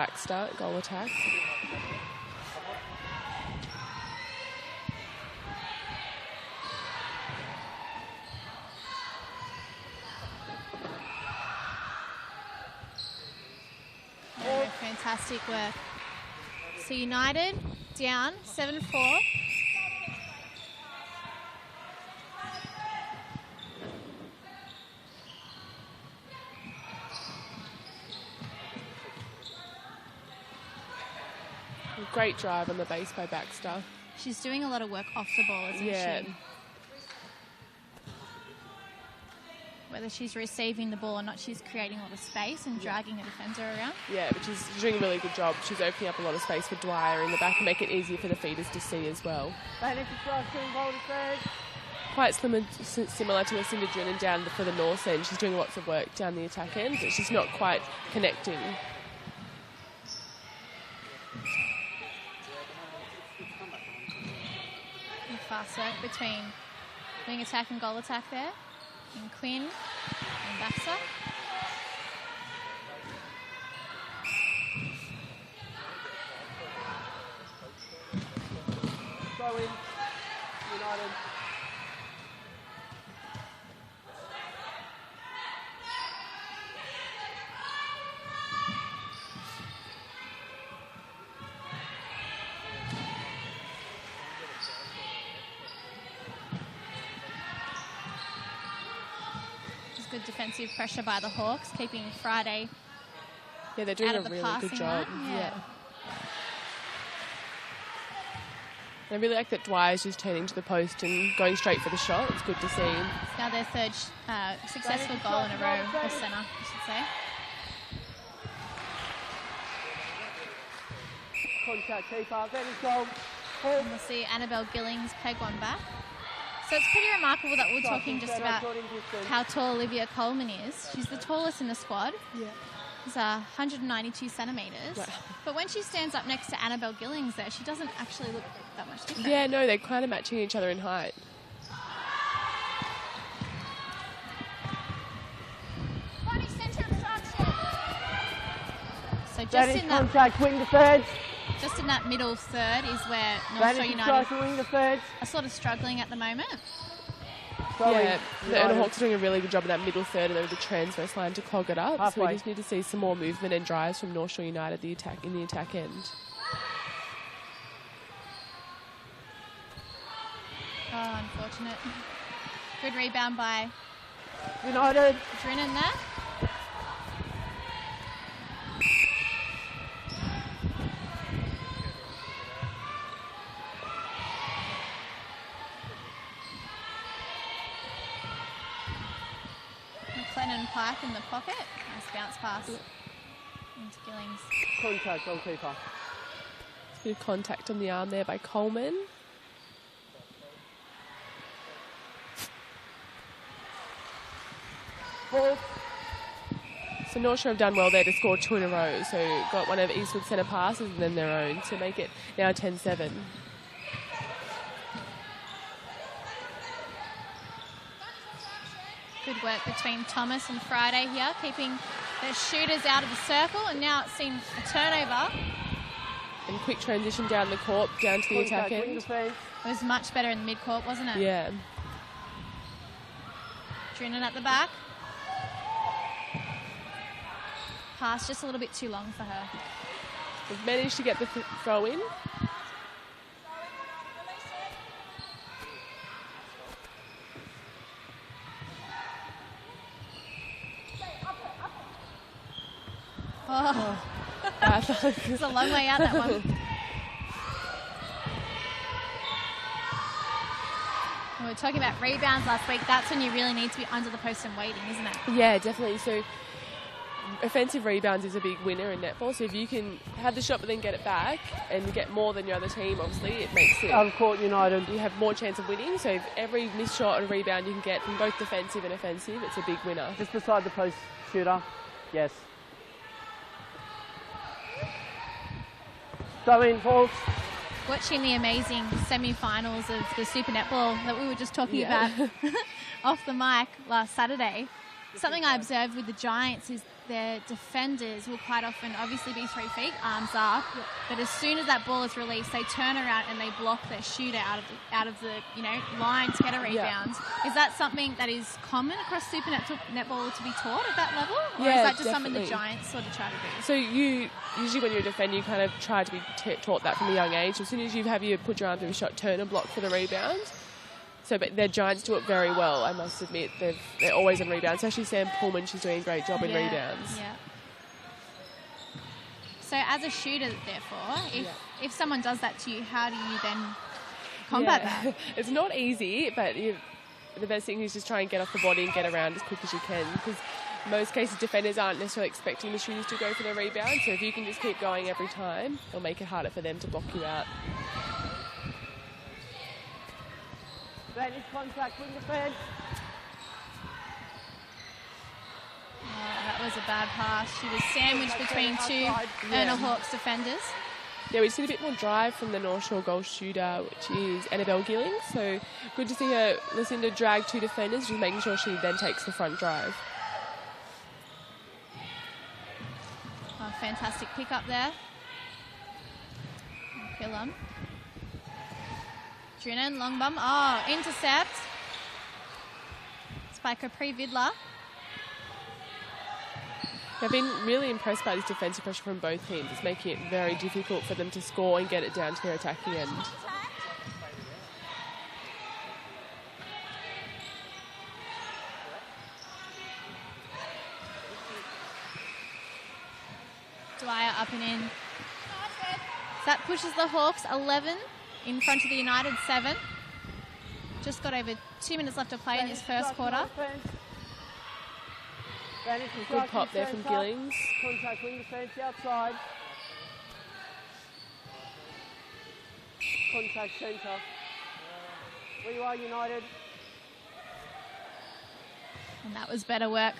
back start, goal attack. Fantastic work. So United down 7-4. Great drive on the base by Baxter. She's doing a lot of work off the ball, isn't she? Whether she's receiving the ball or not, she's creating a lot of space and dragging a defender around. Yeah, but she's doing a really good job. She's opening up a lot of space for Dwyer in the back and make it easier for the feeders to see as well. Quite similar to Lucinda Drennan down for the north end. She's doing lots of work down the attack end, but she's not quite connecting. Fast work between wing attack and goal attack there. And Quinn and Baxter. Throw in, United. Good defensive pressure by the Hawks, keeping Friday they're doing out a of the really passing good job. Yeah. I really like that Dwyer's just turning to the post and going straight for the shot. It's good to see. It's now their third successful goal in a row for centre, I should say. Contact keeper, then it's goal. And we'll see Annabelle Gillings peg one back. So it's pretty remarkable that we're talking just about how tall Olivia Coleman is. She's the tallest in the squad. Yeah. She's 192 centimetres. Wow. But when she stands up next to Annabelle Gillings there, she doesn't actually look that much different. Yeah, no, they're kind of matching each other in height. So just in that contact, wing defence. Just in that middle third is where North Shore United are sort of struggling at the moment. Yeah, the ERNA Hawks are doing a really good job in that middle third and over the transverse line to clog it up. Halfway. So we just need to see some more movement and drives from North Shore United in the attack end. Oh, unfortunate. Good rebound by United. Drennan there. McLennan Pike in the pocket. Nice bounce pass into Gillings. Contact, goalkeeper. Bit of contact on the arm there by Coleman. Ball. So North Shore have done well there to score 2 in a row. So got one of Eastwood's centre passes and then their own to make it now 10-7. Good work between Thomas and Friday here, keeping the shooters out of the circle, and now it's seen a turnover. And quick transition down the court, down to the attack end. It was much better in the mid-court, wasn't it? Yeah. Drennan at the back. Pass just a little bit too long for her. We've managed to get the throw in. Oh. It's a long way out, that one. We were talking about rebounds last week. That's when you really need to be under the post and waiting, isn't it? Yeah, definitely. So offensive rebounds is a big winner in netball. So if you can have the shot but then get it back and get more than your other team, obviously it makes it... Court United. You have more chance of winning. So if every missed shot or rebound you can get from both defensive and offensive, it's a big winner. Just beside the post shooter. Yes. Throw in, Hawks. Watching the amazing semi-finals of the Super Netball that we were just talking about off the mic last Saturday, something I observed with the Giants is their defenders will quite often obviously be 3 feet, arms up, but as soon as that ball is released, they turn around and they block their shooter out of the line to get a rebound. Is that something that is common across super netball to be taught at that level, or is that just something the Giants sort of try to do? So usually when you're a defender, you kind of try to be taught that from a young age. As soon as you put your arm through a shot, turn and block for the rebound. So, but their Giants do it very well, I must admit. They're always on rebounds. Especially Sam Pullman, she's doing a great job in rebounds. Yeah. So as a shooter, therefore, if someone does that to you, how do you then combat that? It's not easy, but the best thing is just try and get off the body and get around as quick as you can, because in most cases defenders aren't necessarily expecting the shooters to go for the rebound. So if you can just keep going every time, it'll make it harder for them to block you out. Advantage contact, wing defence. That was a bad pass. She was sandwiched between two ERNA Hawks defenders. Yeah, we just need a bit more drive from the North Shore goal shooter, which is Annabelle Gillings. So good to see her listen to drag 2 defenders, just making sure she then takes the front drive. Oh, fantastic pick up there. Pillam. Drinan, long bum. Oh, intercept. Spiker pre-Vidler. I've been really impressed by this defensive pressure from both teams. It's making it very difficult for them to score and get it down to their attacking end. Dwyer up and in. That pushes the Hawks 11 in front of the United 7. Just got over 2 minutes left to play in this first quarter. Good pop there from Gillings. Contact wing defence outside. Contact centre. Where you are, United. And that was better work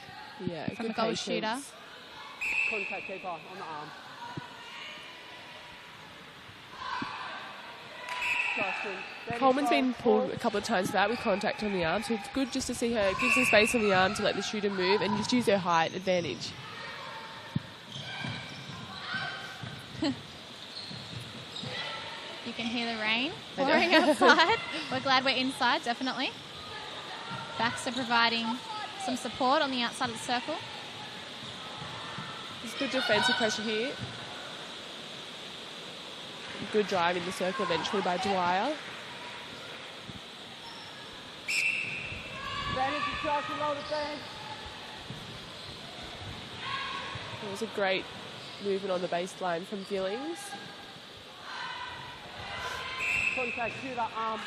from the goal shooter. Contact keeper on the arm. Coleman's been pulled a couple of times for that with contact on the arm, so it's good just to see her give some space on the arm to let the shooter move and just use her height advantage. You can hear the rain pouring outside. We're glad we're inside, definitely. Baxter providing some support on the outside of the circle. There's good defensive pressure here. Good drive in the circle eventually by Dwyer. It was a great movement on the baseline from Gillings. Contact shooter arm.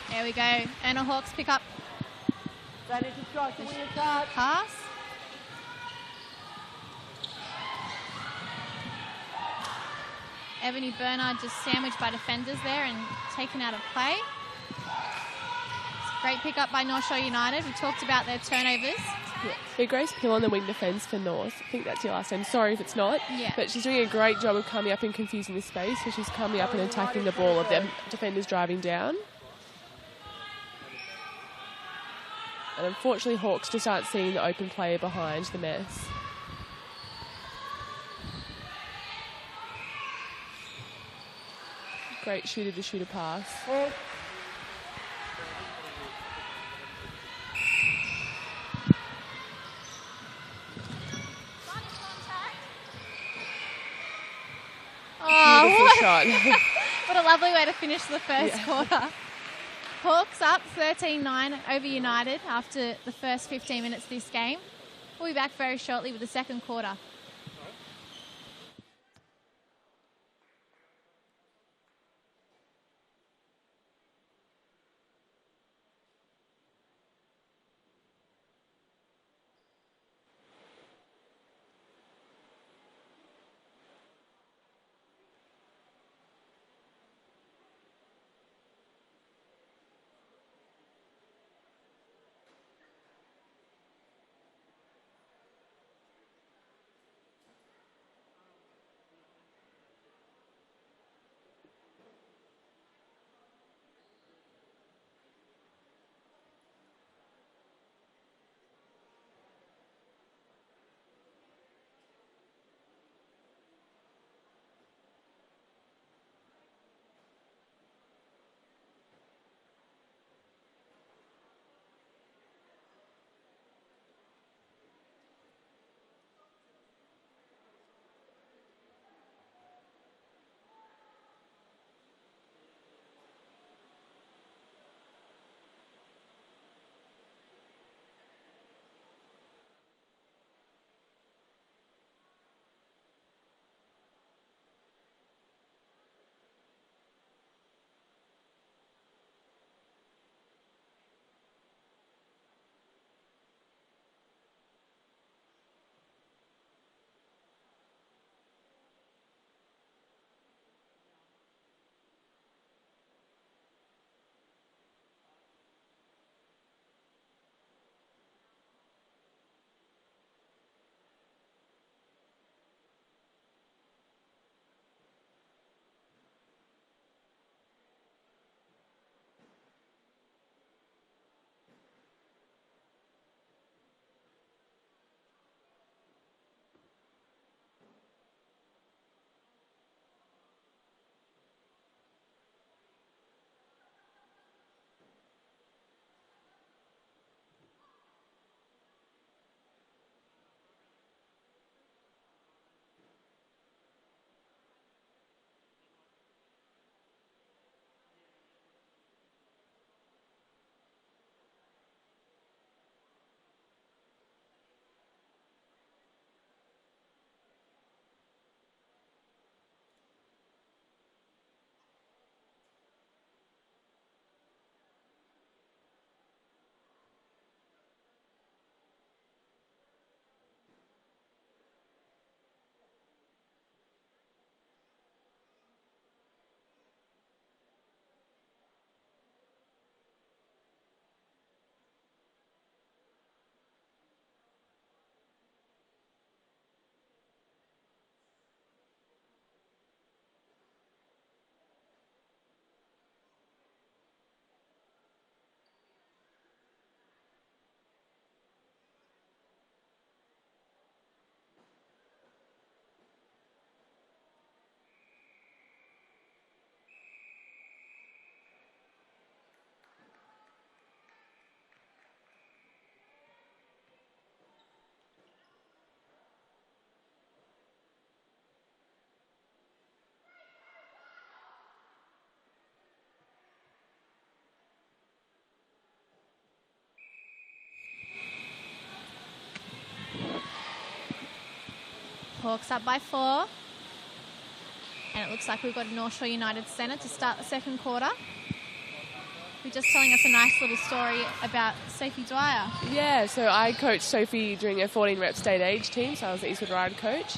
There we go. ERNA Hawks pick up. Pass. Ebony Bernard just sandwiched by defenders there and taken out of play. Great pick up by North Shore United. We talked about their turnovers. Yeah, Grace Pill on the wing defence for North. I think that's your last name. Sorry if it's not. Yeah. But she's doing a great job of coming up and confusing the space. So she's coming up and attacking the ball of them defenders driving down. And unfortunately, Hawks just aren't seeing the open player behind the mess. Great shooter-to-shooter pass. Beautiful shot. What a lovely way to finish the first quarter. Hawks up 13-9 over United after the first 15 minutes of this game. We'll be back very shortly with the second quarter. Hawks up by 4. And it looks like we've got a North Shore United centre to start the second quarter. You're just telling us a nice little story about Sophie Dwyer. Yeah, so I coached Sophie during her 14-rep state age team, so I was the Eastwood Ride coach.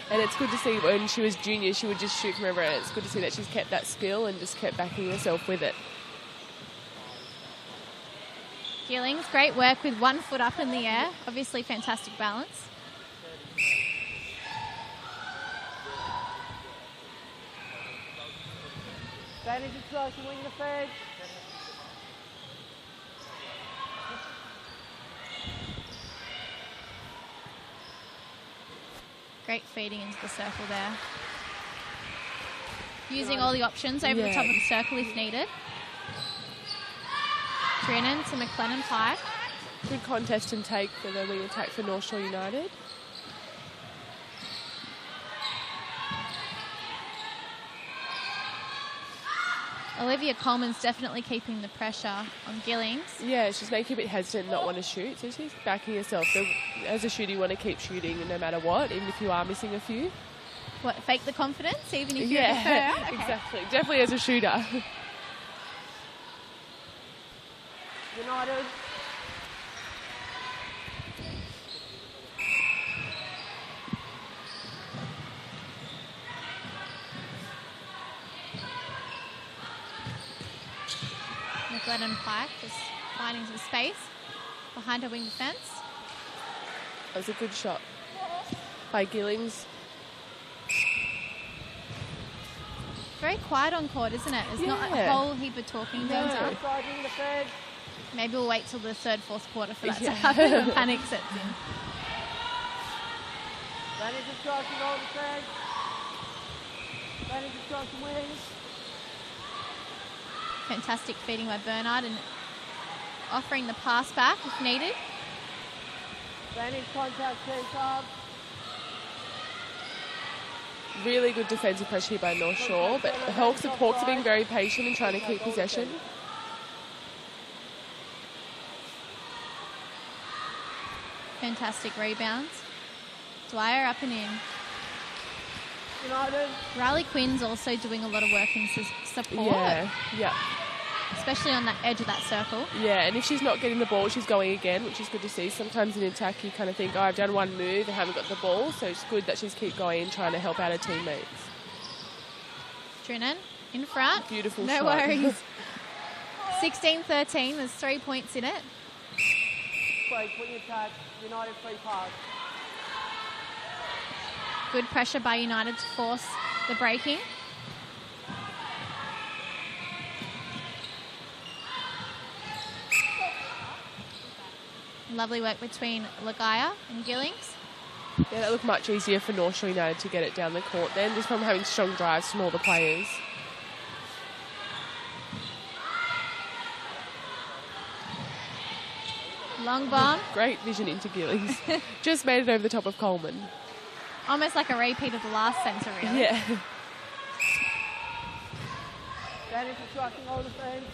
And it's good to see when she was junior, she would just shoot from everywhere. It's good to see that she's kept that skill and just kept backing herself with it. Gillings, great work with 1 foot up in the air. Obviously fantastic balance. Advantage instruction, wing defense. Great feeding into the circle there. Using all the options over the top of the circle if needed. Drennan to McLennan Pike. Good contest and take for the wing attack for North Shore United. Olivia Coleman's definitely keeping the pressure on Gillings. Yeah, she's making a bit hesitant and not want to shoot, so she's backing herself. So as a shooter, you want to keep shooting no matter what, even if you are missing a few. What, fake the confidence, even if you're deferred? Okay. Exactly. Definitely as a shooter. United. McLennan Pike just finding some space behind her wing defence. That was a good shot by Gillings. Very quiet on court, isn't it? There's not a whole heap of talking being done. Maybe we'll wait till the third, fourth quarter for that to happen when panic sets in. Advantage instruction, all defense. Advantage instruction, wings. Fantastic feeding by Bernard and offering the pass back if needed. Advantage contact, take up. Really good defensive pressure here by North Shore, but the Hawks are being very patient and trying to keep possession. Fantastic rebounds. Dwyer up and in. United. Riley Quinn's also doing a lot of work in support. Yeah. Especially on that edge of that circle. Yeah, and if she's not getting the ball, she's going again, which is good to see. Sometimes in attack, you kind of think, oh, I've done one move and haven't got the ball, so it's good that she's keep going and trying to help out her teammates. Drennan in front. Beautiful shot. No worries. 16-13, there's 3 points in it. Play, wing attack, United free pass. Good pressure by United to force the breaking. Lovely work between Lagaya and Gillings. Yeah, that looked much easier for North Shore United to get it down the court then, just from having strong drives from all the players. Long bomb. Great vision into Gillings. Just made it over the top of Coleman. Almost like a repeat of the last centre, really. Yeah. Advantage instruction, all defense.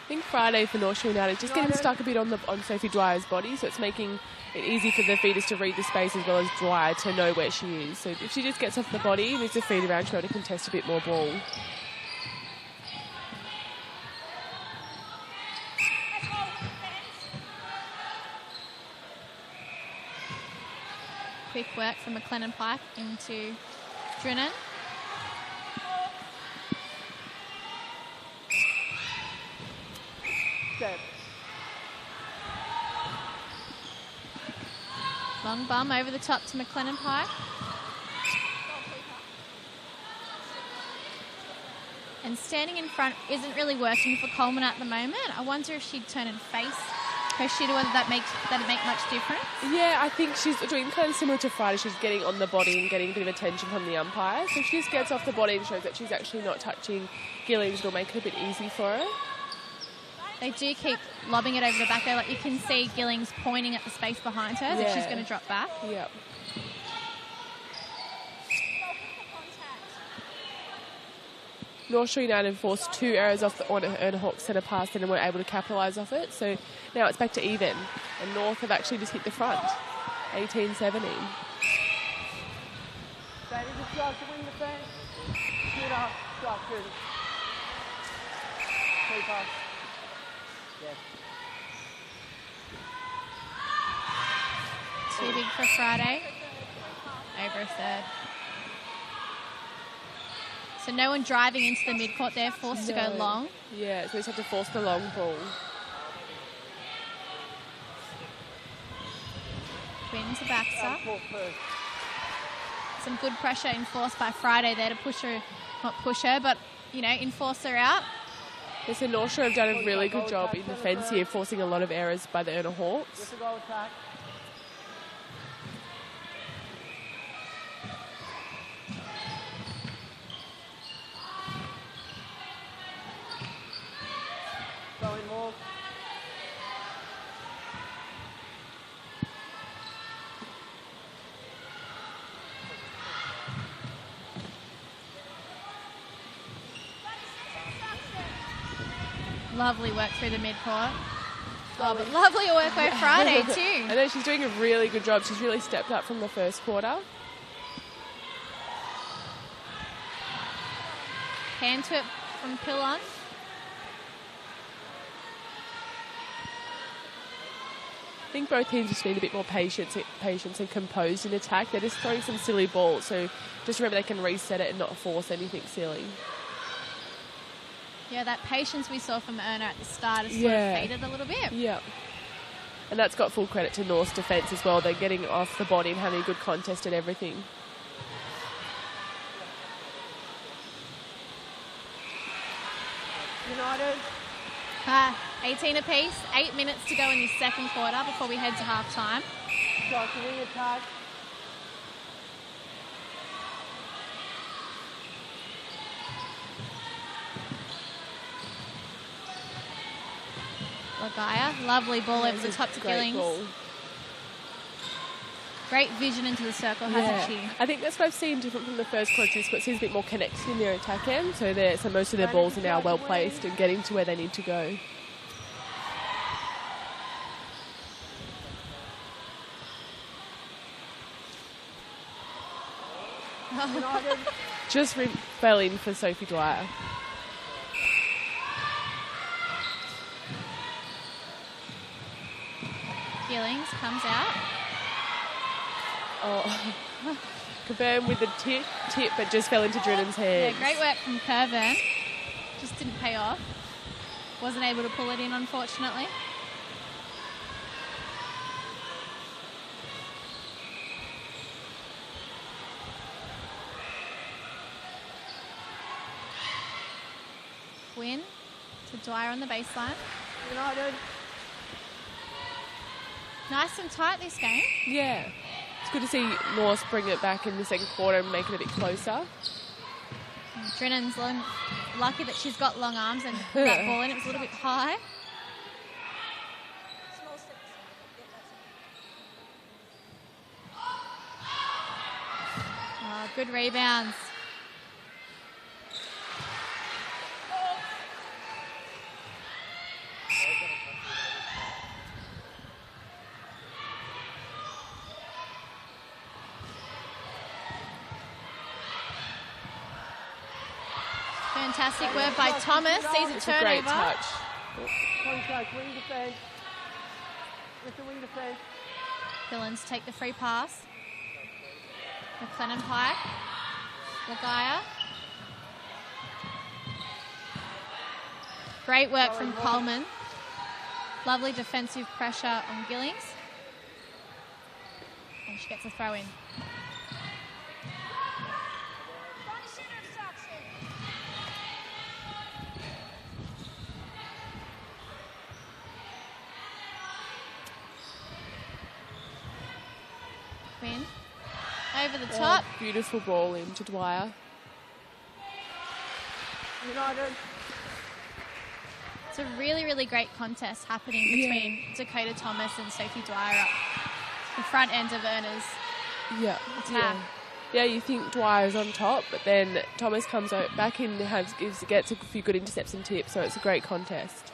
I think Friday for North Shore United just getting stuck a bit on Sophie Dwyer's body, so it's making it easy for the feeders to read the space as well as Dwyer to know where she is. So if she just gets off the body, needs to feed around, try to contest a bit more ball. Quick work from McLennan Pike into Drennan. Long bum over the top to McLennan Pike. And standing in front isn't really working for Coleman at the moment. I wonder if she'd turn and face her shooter, whether that'd make much difference. Yeah, I think she's doing kind of similar to Friday. She's getting on the body and getting a bit of attention from the umpire. So if she just gets off the body and shows that she's actually not touching Gillings, it'll make it a bit easy for her. They do keep lobbing it over the back there. Like you can see Gillings pointing at the space behind her that she's going to drop back. Yeah. North Shore United forced 2 errors off the ERNA Hawks centre pass and weren't able to capitalise off it. So now it's back to even. And North have actually just hit the front. 18-17. Stay with the shot to win the fence. Shoot up. Shot, shoot. Keep up. Yes. Too big for Friday. Over a third. So no one driving into the midcourt there, forced to go long. Yeah, so they just have to force the long ball. Quinn to Baxter. Some good pressure enforced by Friday there to push her, not push her, but, you know, enforce her out. Yeah, so North Shore have done a really good job in defence here, forcing a lot of errors by the ERNA Hawks. Going more. Lovely work through the midcourt. Oh, but lovely work by Friday too. I know she's doing a really good job. She's really stepped up from the first quarter. Hand to it from Pillon. I think both teams just need a bit more patience and composed in attack. They're just throwing some silly balls, so just remember they can reset it and not force anything silly. Yeah, that patience we saw from ERNA at the start has sort of faded a little bit. Yeah. And that's got full credit to North's defence as well. They're getting off the body and having a good contest and everything. United. 18 apiece, 8 minutes to go in the second quarter before we head to half-time. Shot to win attack. Lagaya, lovely ball over the top to Gillings. Ball. Great vision into the circle, hasn't she? I think that's what I've seen different from the first quarter. It seems a bit more connected in their attack end, so most of their balls are now well placed and getting to where they need to go. Just fell in for Sophie Dwyer. Gillings comes out. Oh, confirmed with the tip, but just fell into Drinnan's hands. Yeah, great work from Curvin. Just didn't pay off. Wasn't able to pull it in, unfortunately. Quinn to Dwyer on the baseline. United. Nice and tight this game. Yeah. It's good to see North bring it back in the second quarter and make it a bit closer. Drinnan's lucky that she's got long arms and put that ball in. It was a little bit high. Oh, good rebounds. Fantastic work by Thomas. Sees a It's turnover. a great touch. Contact, wing defence. With the wing defence. Villains take the free pass. McLennan Pike. Lagaya. Great work from Coleman. Lovely defensive pressure on Gillings. And she gets a throw in. Quinn. Over the top. Beautiful ball into Dwyer. United. It's a really, really great contest happening between Dakota Thomas and Sophie Dwyer up the front end of ERNA's Yeah. attack. Yeah, you think Dwyer's on top, but then Thomas comes back in and gets a few good intercepts and tips, so it's a great contest.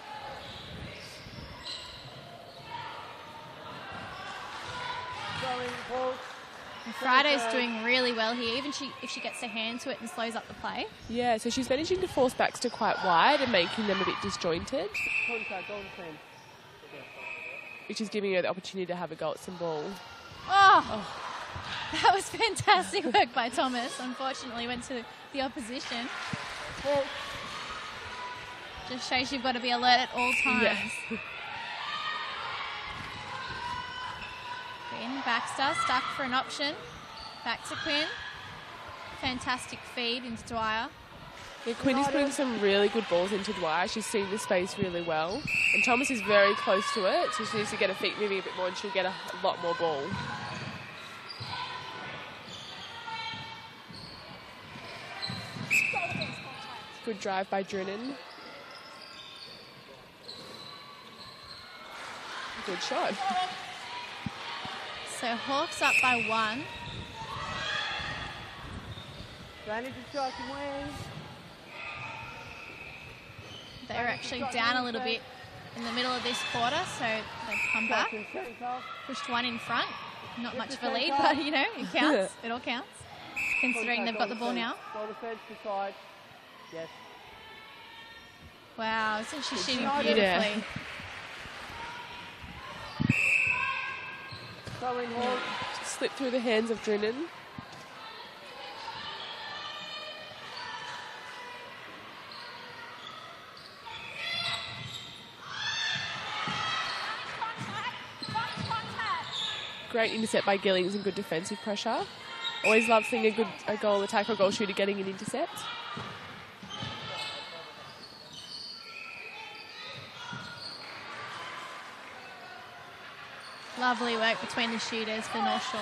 Friday's doing really well here, even if she gets her hand to it and slows up the play. Yeah, so she's managing to force Baxter quite wide and making them a bit disjointed, which is giving her the opportunity to have a go at some ball. Oh. That was fantastic work by Thomas. Unfortunately, went to the opposition. Just shows you've got to be alert at all times. Yes. Quinn, Baxter, stuck for an option. Back to Quinn. Fantastic feed into Dwyer. Yeah, Quinn is putting some really good balls into Dwyer. She's seeing the space really well. And Thomas is very close to it, so she needs to get her feet moving a bit more and she'll get a lot more ball. Good drive by Drennan. Good shot. So Hawks up by 1. They're actually down a little bit in the middle of this quarter, so they've come back. Pushed 1 in front. Not much of a lead, but you know, it counts. It all counts. Considering they've got the ball now. Yes. Wow, isn't she shooting beautifully? Yeah. Just slipped through the hands of Drennan. Great intercept by Gillings and good defensive pressure. Always love seeing a goal attacker or goal shooter getting an intercept. Lovely work between the shooters for North Shore.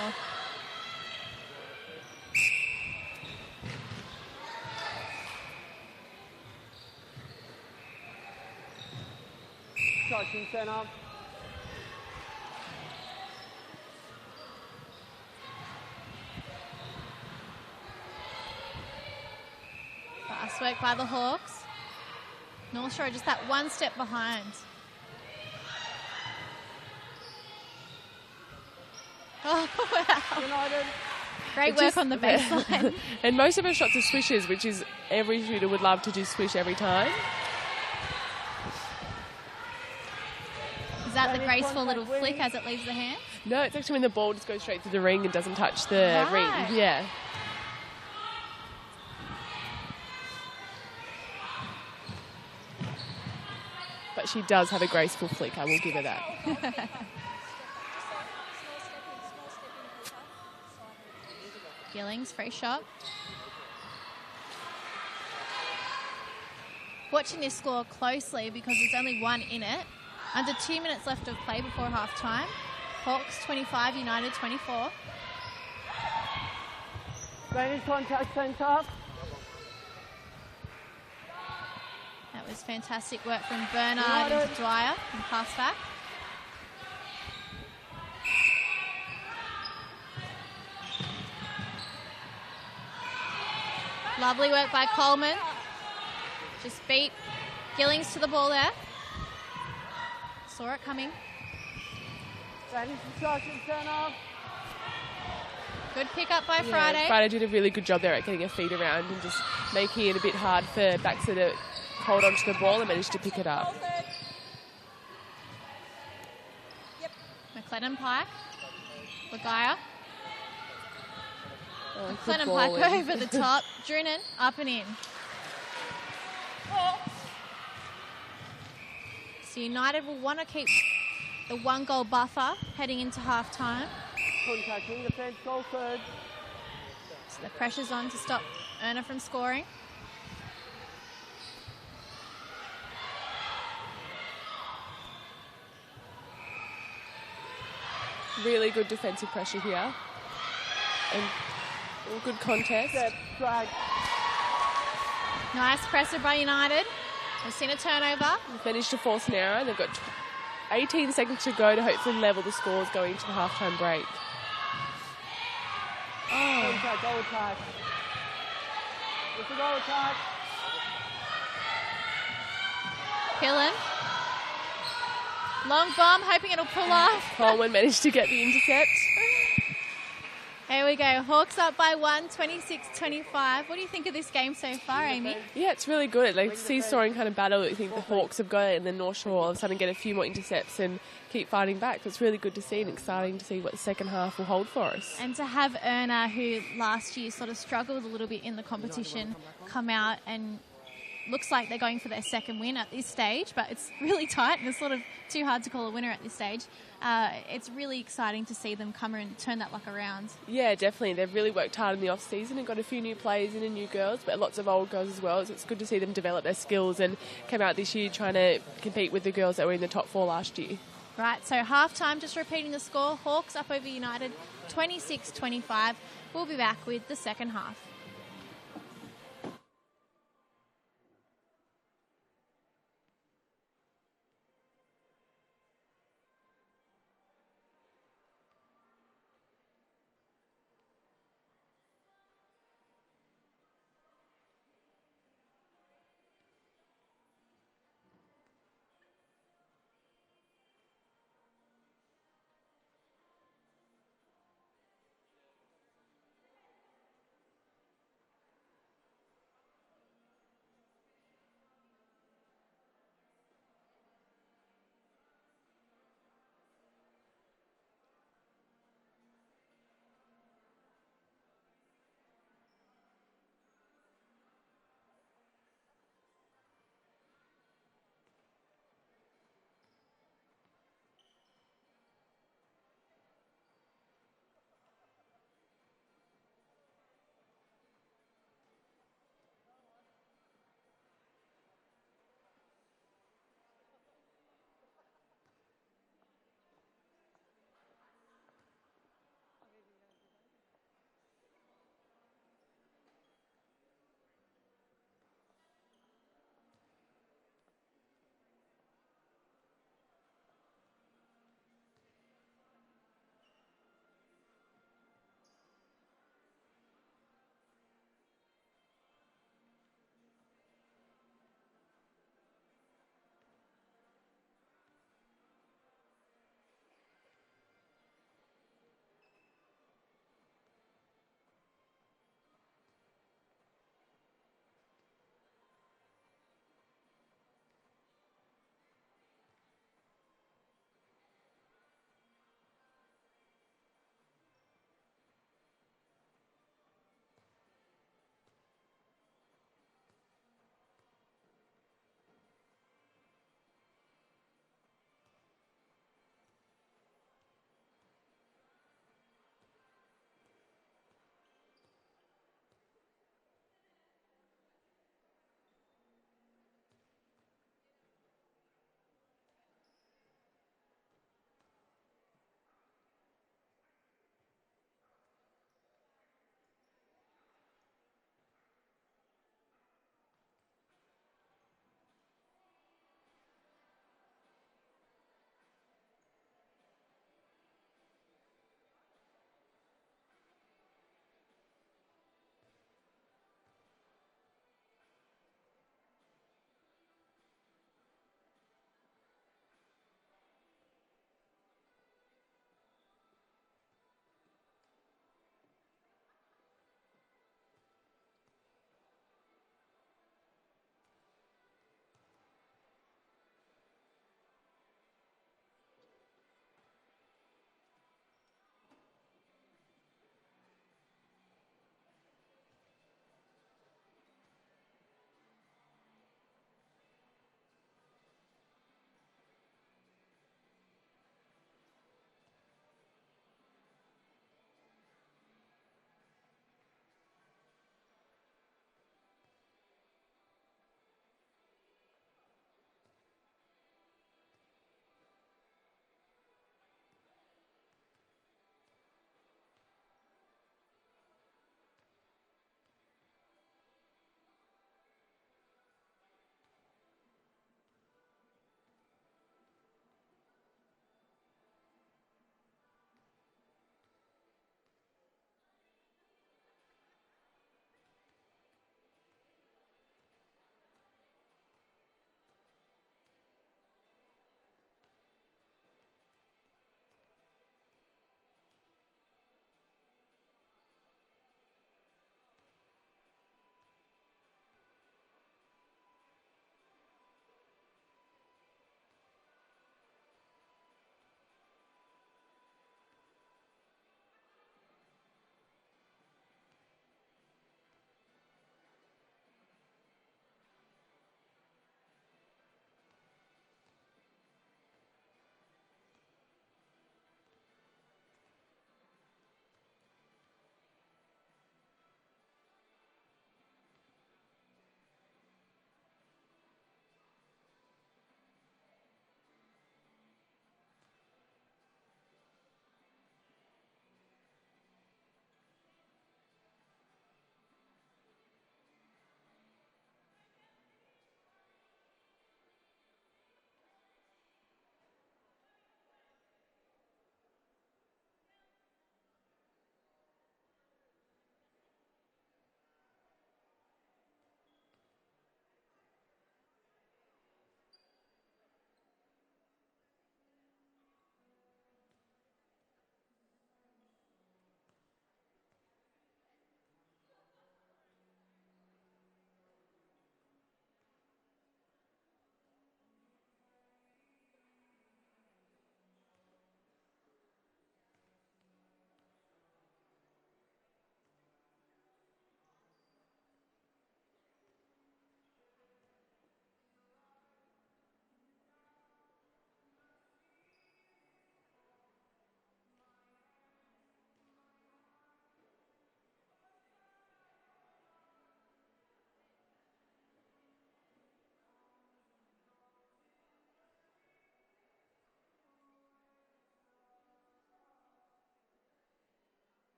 Touching centre. Fast work by the Hawks. North Shore just that one step behind. Oh, wow. United. Great work on the baseline. And most of her shots are swishes, which is every shooter would love to do swish every time. Is that the graceful little flick as it leaves the hand? No, it's actually when the ball just goes straight through the ring and doesn't touch the ring. Yeah. But she does have a graceful flick, I will give her that. Gillings, free shot. Watching this score closely because there's only 1 in it. Under 2 minutes left of play before half time. Hawks 25, United 24. Drainage contact centre. That was fantastic work from Bernard into Dwyer and pass back. Lovely work by Coleman. Just beat Gillings to the ball there. Saw it coming. Drainage construction centre. Good pick up by Friday. Friday did a really good job there at getting her feet around and just making it a bit hard for Baxter to hold onto the ball and managed to pick it up. McLennan Pike. Lagaya. Oh, McLennan Pike over the top. Drennan up and in. So United will want to keep the 1-goal buffer heading into half time. Contacting defence, goal third. So the pressure's on to stop ERNA from scoring. Really good defensive pressure here. And all good contest. Step, drag. Nice presser by United. We've seen a turnover. We've managed to force an error. They've got 18 seconds to go to hopefully level the scores going into the halftime break. Goal attack, goal attack. It's a goal attack. Pillen. Long bomb, hoping it'll pull off. Coleman managed to get the intercept. Here we go. Hawks up by 1, 26-25. What do you think of this game so far, Amy? Yeah, it's really good. Like seesawing kind of battle. I think the Hawks have got it, and then North Shore all of a sudden get a few more intercepts and keep fighting back. So it's really good to see and exciting to see what the second half will hold for us. And to have ERNA, who last year sort of struggled a little bit in the competition, come out and looks like they're going for their second win at this stage, but it's really tight and it's sort of too hard to call a winner at this stage. It's really exciting to see them come and turn that luck around. Yeah, definitely. They've really worked hard in the off-season and got a few new players in and new girls, but lots of old girls as well. So it's good to see them develop their skills and come out this year trying to compete with the girls that were in the top 4 last year. Right, so half-time, just repeating the score. Hawks up over United, 26-25. We'll be back with the second half.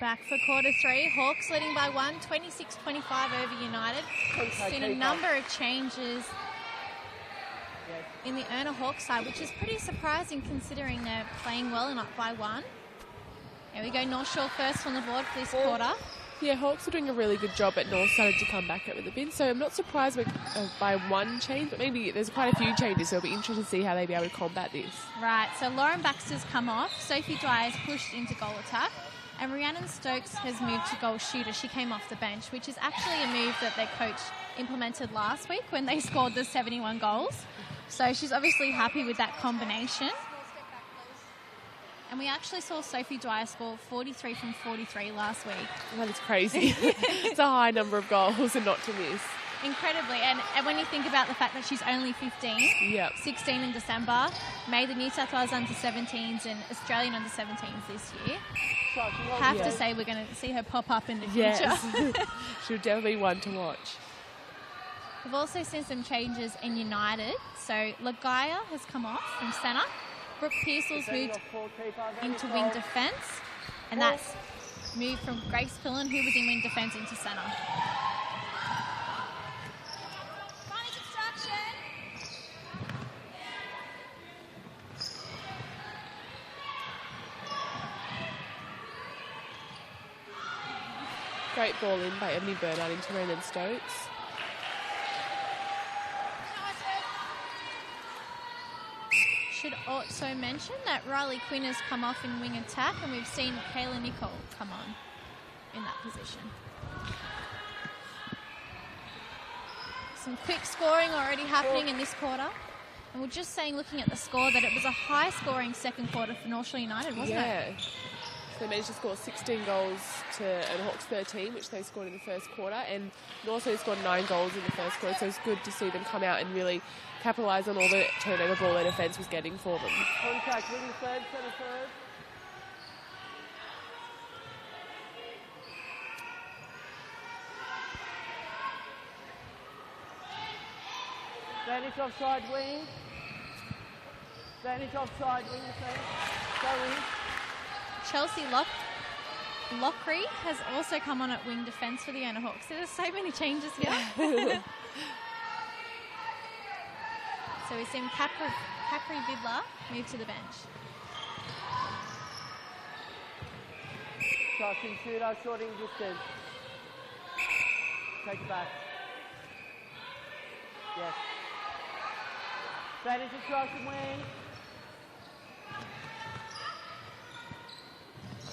back for quarter 3. Hawks leading by 1, 26-25 over United. Seen a number of changes in the ERNA Hawks side, which is pretty surprising considering they're playing well and up by 1. There we go, North Shore first on the board for this quarter. Yeah, Hawks are doing a really good job, but North started to come back up with a bin. So I'm not surprised by one change, but maybe there's quite a few changes, so it'll be interesting to see how they'll be able to combat this. Right, so Lauren Baxter's come off, Sophie Dwyer's pushed into goal attack, and Rhiannon Stokes has moved to goal shooter. She came off the bench, which is actually a move that their coach implemented last week when they scored the 71 goals. So she's obviously happy with that combination. And we actually saw Sophie Dwyer score 43 from 43 last week. That is crazy. It's a high number of goals and not to miss. Incredibly. And when you think about the fact that she's only 15, 16 in December, made the New South Wales under-17s and Australian under-17s this year, have to say we're going to see her pop up in the future. Yes. She'll definitely be one to watch. We've also seen some changes in United. So Lagaya has come off from centre. Brooke Pearsall's moved into wing defence, and that's moved from Grace Pillen, who was in wing defence, into centre. Great ball in by Ebony Bernard into Rhiannon Stokes. Should also mention that Riley Quinn has come off in wing attack, and we've seen Kayla Nicole come on in that position. Some quick scoring already happening in this quarter. And we're just saying, looking at the score, that it was a high-scoring second quarter for North Shore United, wasn't it? Yeah. They managed to score 16 goals and Hawks 13, which they scored in the first quarter, and North Shore scored 9 goals in the first quarter, so it's good to see them come out and really capitalise on all the turnover ball their defence was getting for them. Contact, wing third, centre third. Advantage offside wing. Advantage offside wing defence. Go in. Chelsea Lockery has also come on at wing defence for the ERNA Hawks. There's so many changes here. So we've seen Capri Bidler move to the bench. Charging shooter, shorting distance. Take it back. Yes. Advantage charging wing.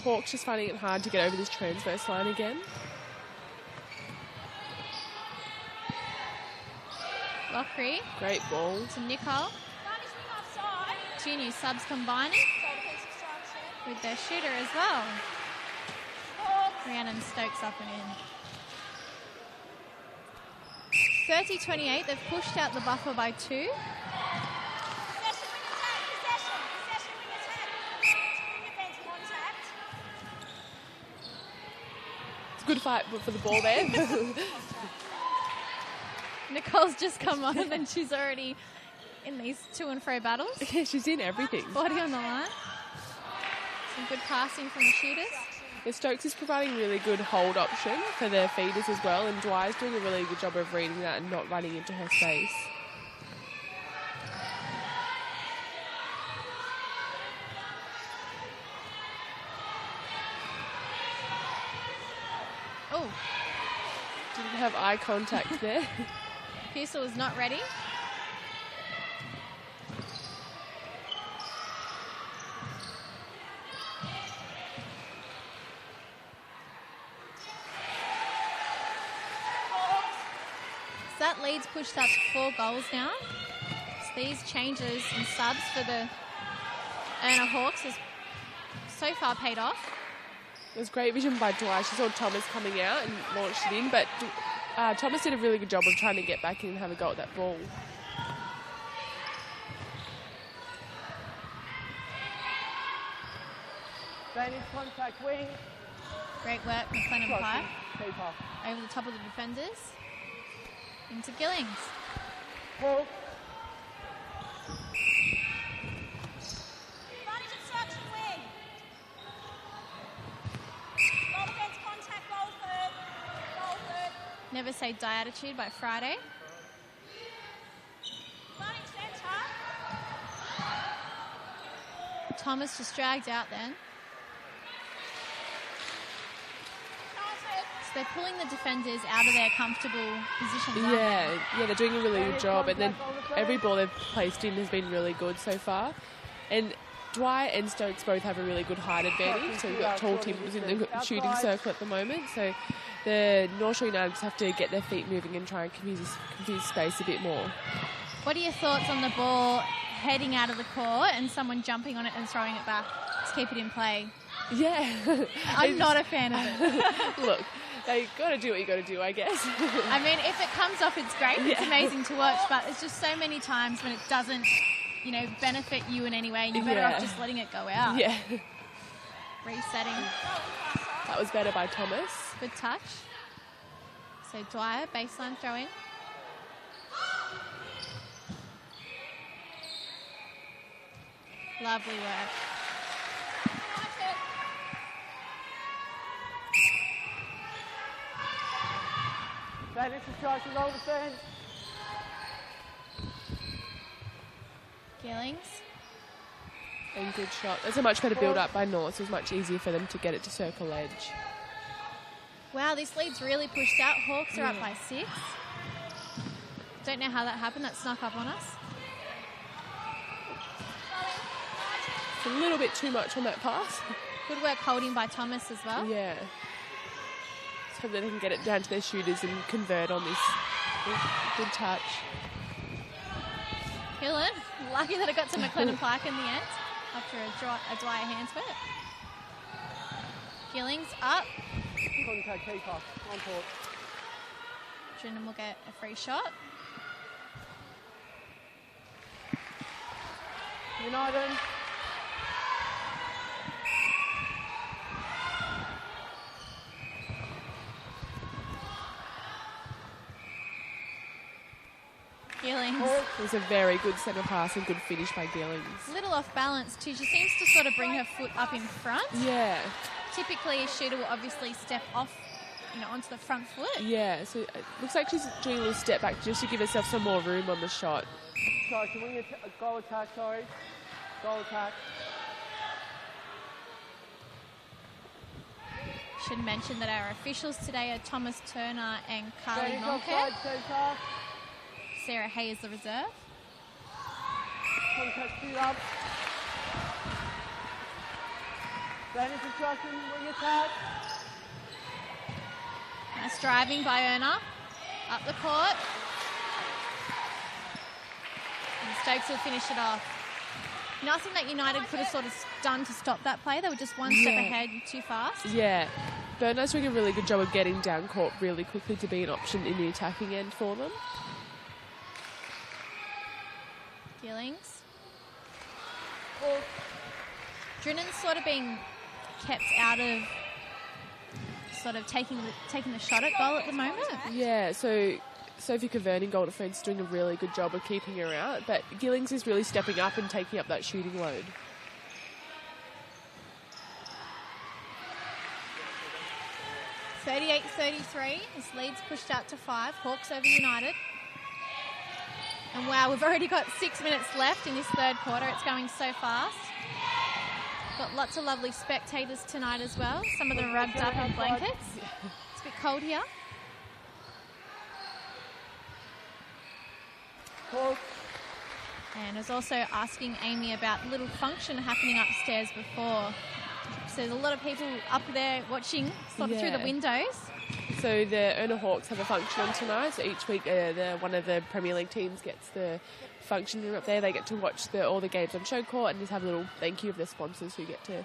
Hawks just finding it hard to get over this transverse line again. Lockery. Great ball. To Nicole. Two new subs combining with their shooter as well. Rhiannon Stokes up and in. 30-28, they've pushed out the buffer by 2. Good fight for the ball there. Nicole's just come on and she's already in these to and fro battles. Yeah, she's in everything. Body on the line. Some good passing from the shooters. The Stokes is providing really good hold option for their feeders as well, and Dwyer's doing a really good job of reading that and not running into her space. Oh, Didn't have eye contact there. Pearsall was not ready. So that lead's pushed up to 4 goals now. So these changes and subs for the ERNA Hawks has so far paid off. It was great vision by Dwyer. She saw Thomas coming out and launched it in, but Thomas did a really good job of trying to get back in and have a go at that ball. Advantage contact wing. Great work, McLennan Pike. Keeper. Over the top of the defenders. Into Gillings. Hawks. Never say die attitude by Friday. Thomas just dragged out then. So they're pulling the defenders out of their comfortable positions. Yeah, they're doing a really good job, and then every ball they've placed in has been really good so far. And Dwight and Stokes both have a really good height advantage, so we've got tall teams in the shooting circle at the moment. So the North Shore United just have to get their feet moving and try and confuse space a bit more. What are your thoughts on the ball heading out of the court and someone jumping on it and throwing it back to keep it in play? Yeah. I'm not a fan of it. Look, they got to do what you got to do, I guess. I mean, if it comes off, it's great. It's amazing to watch, but there's just so many times when it doesn't, benefit you in any way, and you're better off just letting it go out. Yeah. Resetting. That was better by Thomas. Good touch. So Dwyer, baseline throw-in. Lovely work. Dennis is trying to roll the fence. Gillings. And good shot. That's a much better build-up by North, so it was much easier for them to get it to circle edge. Wow, this lead's really pushed out. Hawks are up by 6. Don't know how that happened. That snuck up on us. It's a little bit too much on that pass. Good work holding by Thomas as well. Yeah. So that they can get it down to their shooters and convert on this. Good touch. Hillen, lucky that it got to McLennan Pike in the end after a Dwyer hands for it. Gillings up. Contact keeper on court. Drennan will get a free shot. United. Gillings. It was a very good centre pass and good finish by Gillings. A little off balance too. She seems to sort of bring her foot up in front. Yeah. Typically a shooter will obviously step off, onto the front foot. Yeah, so it looks like she's doing a little step back just to give herself some more room on the shot. Sorry, can we goal attack, sorry. Goal attack. Should mention that our officials today are Thomas Turner and Carly Dennis Monker. offside, centre. Sarah Hay is the reserve. Contact shoot up. Dennis instruction, wing attack. Nice driving by ERNA. Up the court. And Stokes will finish it off. Nothing that United could have sort of done to stop that play. They were just one step ahead too fast. Yeah. Bernard's doing a really good job of getting down court really quickly to be an option in the attacking end for them. Gillings. Drinnan's sort of being kept out of sort of taking the shot at goal at the moment. Yeah, so Sophie Cavern in goal defence is doing a really good job of keeping her out, but Gillings is really stepping up and taking up that shooting load. (38-33). This lead's pushed out to 5. Hawks over United. And wow, we've already got 6 minutes left in this third quarter. It's going so fast. Got lots of lovely spectators tonight as well. Some of them rugged up in blankets. It's a bit cold here. And I was also asking Amy about the little function happening upstairs before. So there's a lot of people up there watching sort of through the windows. So the ERNA Hawks have a function on tonight. So each week one of the Premier League teams gets the function room up there. They get to watch all the games on ShowCourt and just have a little thank you of the sponsors who get to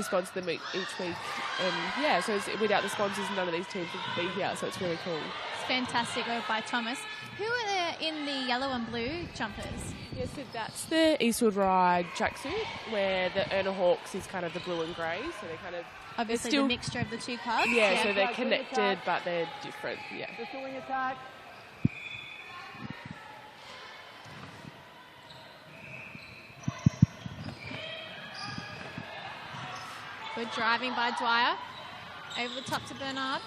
sponsor them each week. And yeah, so without the sponsors, none of these teams would be here. So it's really cool. It's fantastic work by Thomas. Who are there in the yellow and blue jumpers? Yeah, so that's the Eastwood Ride tracksuit, where the ERNA Hawks is kind of the blue and grey. So they're kind of obviously the mixture of the two clubs. Yeah, so they're connected, but they're different. Yeah. Just a wing attack. Good driving by Dwyer. Over the top to Bernard.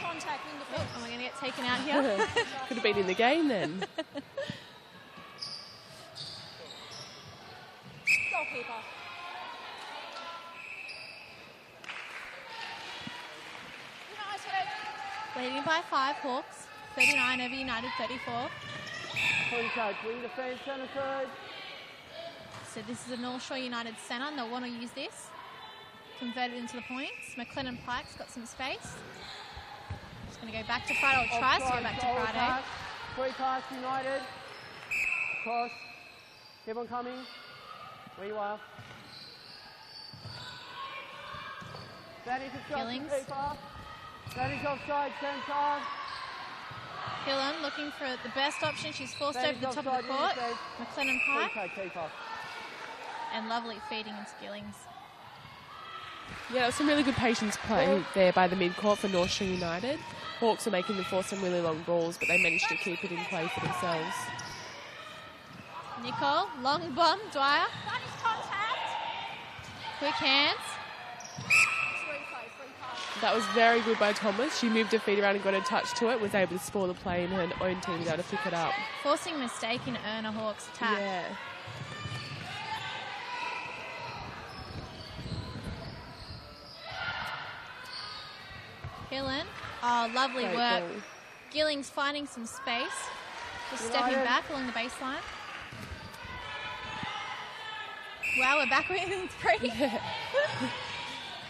contact, wing defence. Oh, am I going to get taken out here? Could have been in the game then. Goalkeeper. Leading by 5, Hawks. 39 over United, 34. Contact, wing defence, centre third. So this is a North Shore United centre, and they'll want to use this. Convert it into the points. McLennan Pike's got some space. Just going to go back to Friday, or tries to go back to Friday. Free pass, United. Cross. Keep on coming. Where you are. That is Billings. That is offside, centre. Hillen looking for the best option. She's forced over the top of the court. McLennan Pike. And lovely feeding into Gillings. Yeah, that was some really good patience play there by the mid-court for North Shore United. Hawks are making them force some really long balls, but they managed to keep it in play for themselves. Nicole, long bomb, Dwyer. Quick hands. That was very good by Thomas. She moved her feet around and got a touch to it, was able to spoil the play, and her own team was able to pick it up. Forcing a mistake in ERNA Hawks attack. Yeah. Hillen. Oh, lovely Great work. ball. Gillings finding some space. Just stepping back along the baseline. Wow, we're back within 3. Yeah.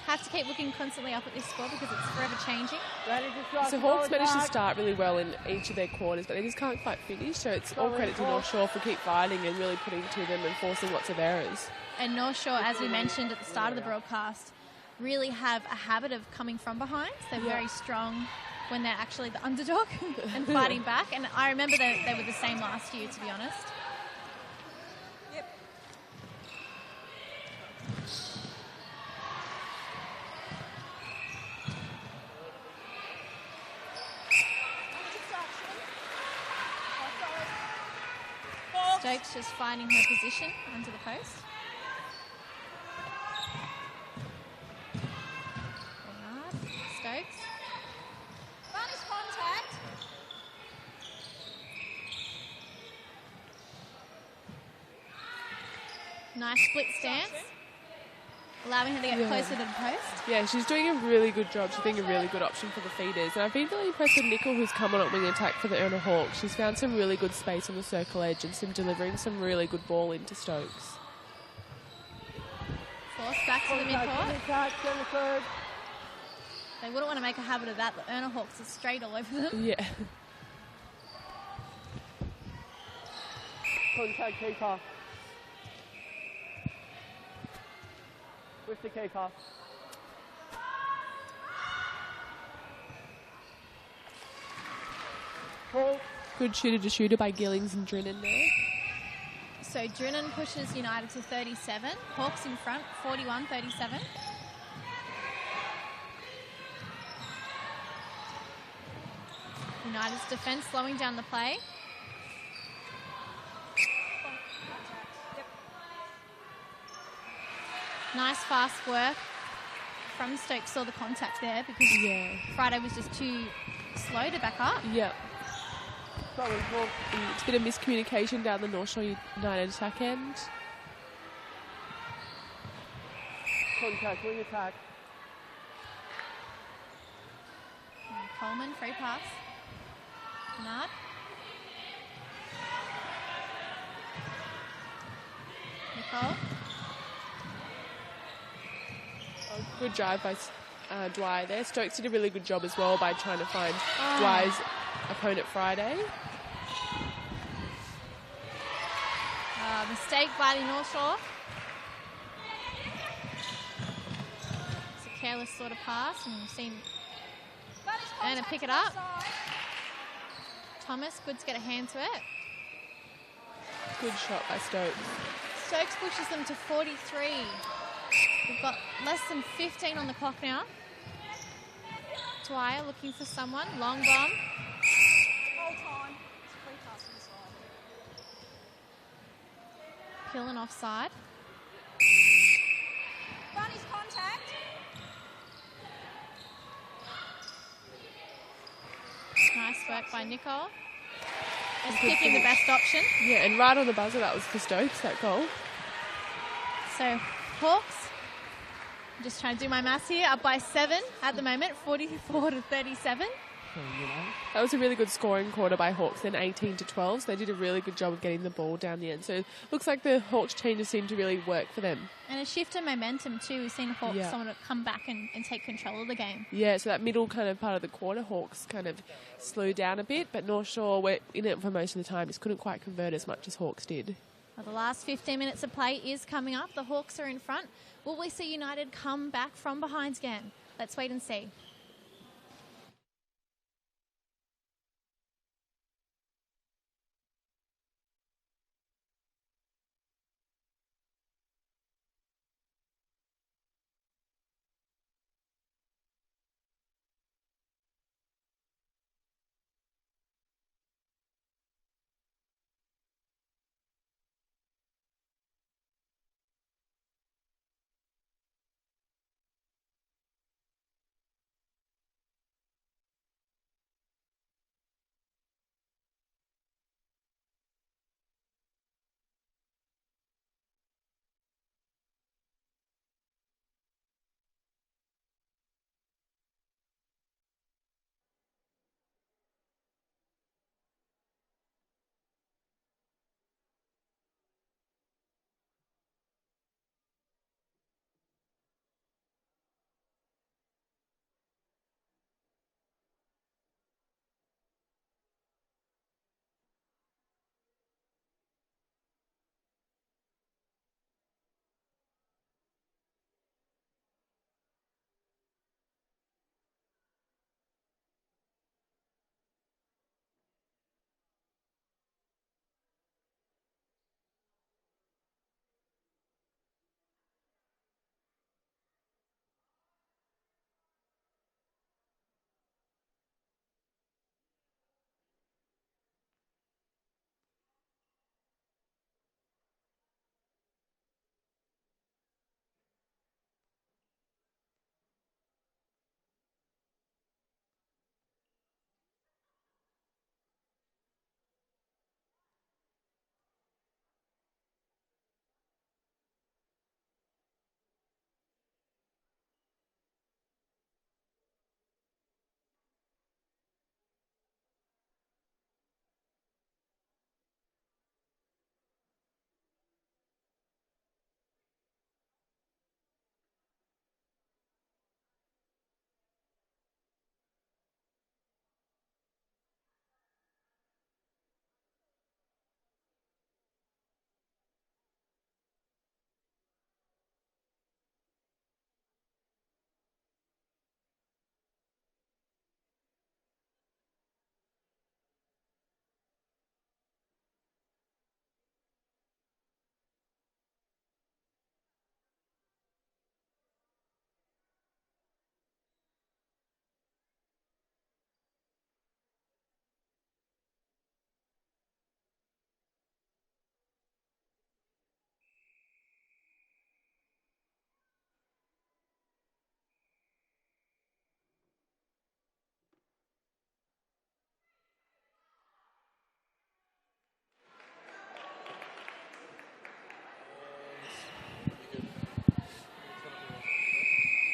Have to keep looking constantly up at this score because it's forever changing. So Hawks managed to start really well in each of their quarters, but they just can't quite finish. So it's all credit to North Shore for keep fighting and really putting to them and forcing lots of errors. And North Shore, as we mentioned at the start of the broadcast, really have a habit of coming from behind. They're very strong when they're actually the underdog and fighting back. And I remember they were the same last year, to be honest. Stokes just finding her position under the post. Bernard, Stokes. Bonus contact. Nice split stance. Allowing her to get closer to the post. Yeah, she's doing a really good job. She's being a really good option for the feeders. And I've been really impressed with Nicole, who's come on at wing attack for the ERNA Hawks. She's found some really good space on the circle edge and delivering some really good ball into Stokes. Force back to the mid-court. They wouldn't want to make a habit of that. The ERNA Hawks are straight all over them. Yeah. Contact keeper. With the keeper. Ball. Good shooter-to-shooter by Gillings and Drinnan there. So Drinnan pushes United to 37. Hawks in front, 41-37. United's defence slowing down the play. Nice fast work from Stokes. Saw the contact there because Friday was just too slow to back up. Yeah. It's a bit of miscommunication down the North Shore United attack end. Contact, wing attack. And Coleman, free pass. Bernard. Nicole. Good drive by Dwyer there. Stokes did a really good job as well by trying to find Dwyer's opponent Friday. Mistake by the North Shore. It's a careless sort of pass, and we've seen ERNA pick it up. Thomas, good to get a hand to it. Good shot by Stokes. Stokes pushes them to 43. We've got less than 15 on the clock now. Dwyer looking for someone. Long bomb. All time. It's a free pass inside. Killing offside. Bunny's contact. work by Nicole. Just picking the best option. Yeah, and right on the buzzer, that was for Stokes, that goal. So Hawks, I'm just trying to do my maths here, up by 7 at the moment, 44-37. That was a really good scoring quarter by Hawks, then 18-12. So they did a really good job of getting the ball down the end. So it looks like the Hawks changes seem to really work for them. And a shift in momentum too. We've seen Hawks someone come back and take control of the game. Yeah, so that middle kind of part of the quarter, Hawks kind of slowed down a bit, but North Shore were in it for most of the time. Just couldn't quite convert as much as Hawks did. Well, the last 15 minutes of play is coming up. The Hawks are in front. Will we see United come back from behind again? Let's wait and see.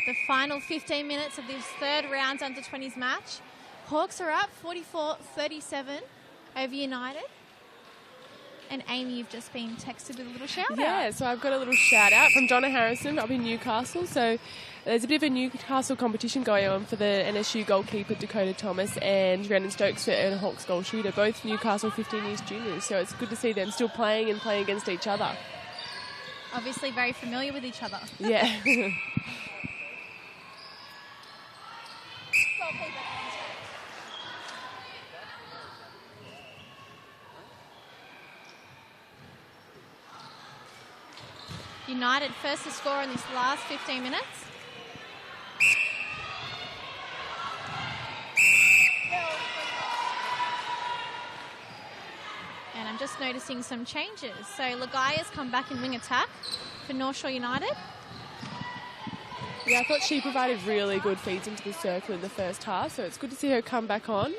The final 15 minutes of this third round under 20s match. Hawks are up 44-37 over United. And Amy, you've just been texted with a little shout out. Yeah, so I've got a little shout out from Donna Harrison up in Newcastle. So there's a bit of a Newcastle competition going on for the NSU goalkeeper Dakota Thomas and Rhiannon Stokes for a Hawks goal shooter, both Newcastle 15 years juniors. So it's good to see them still playing and playing against each other. Obviously very familiar with each other. Yeah. United first to score in this last 15 minutes. And I'm just noticing some changes. So Lagaya's come back in wing attack for North Shore United. Yeah, I thought she provided really good feeds into the circle in the first half, so it's good to see her come back on.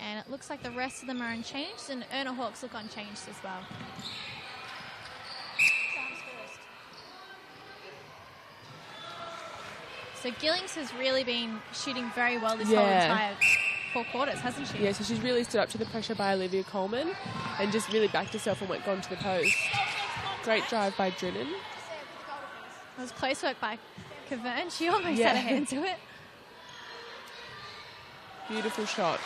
And it looks like the rest of them are unchanged, and ERNA Hawks look unchanged as well. Sounds first. So Gillings has really been shooting very well this whole entire 4 quarters, hasn't she? Yeah, so she's really stood up to the pressure by Olivia Coleman and just really backed herself and gone to the post. Great drive by Drennan. It was close work by Cavern. She almost had a hand to it. Beautiful shot.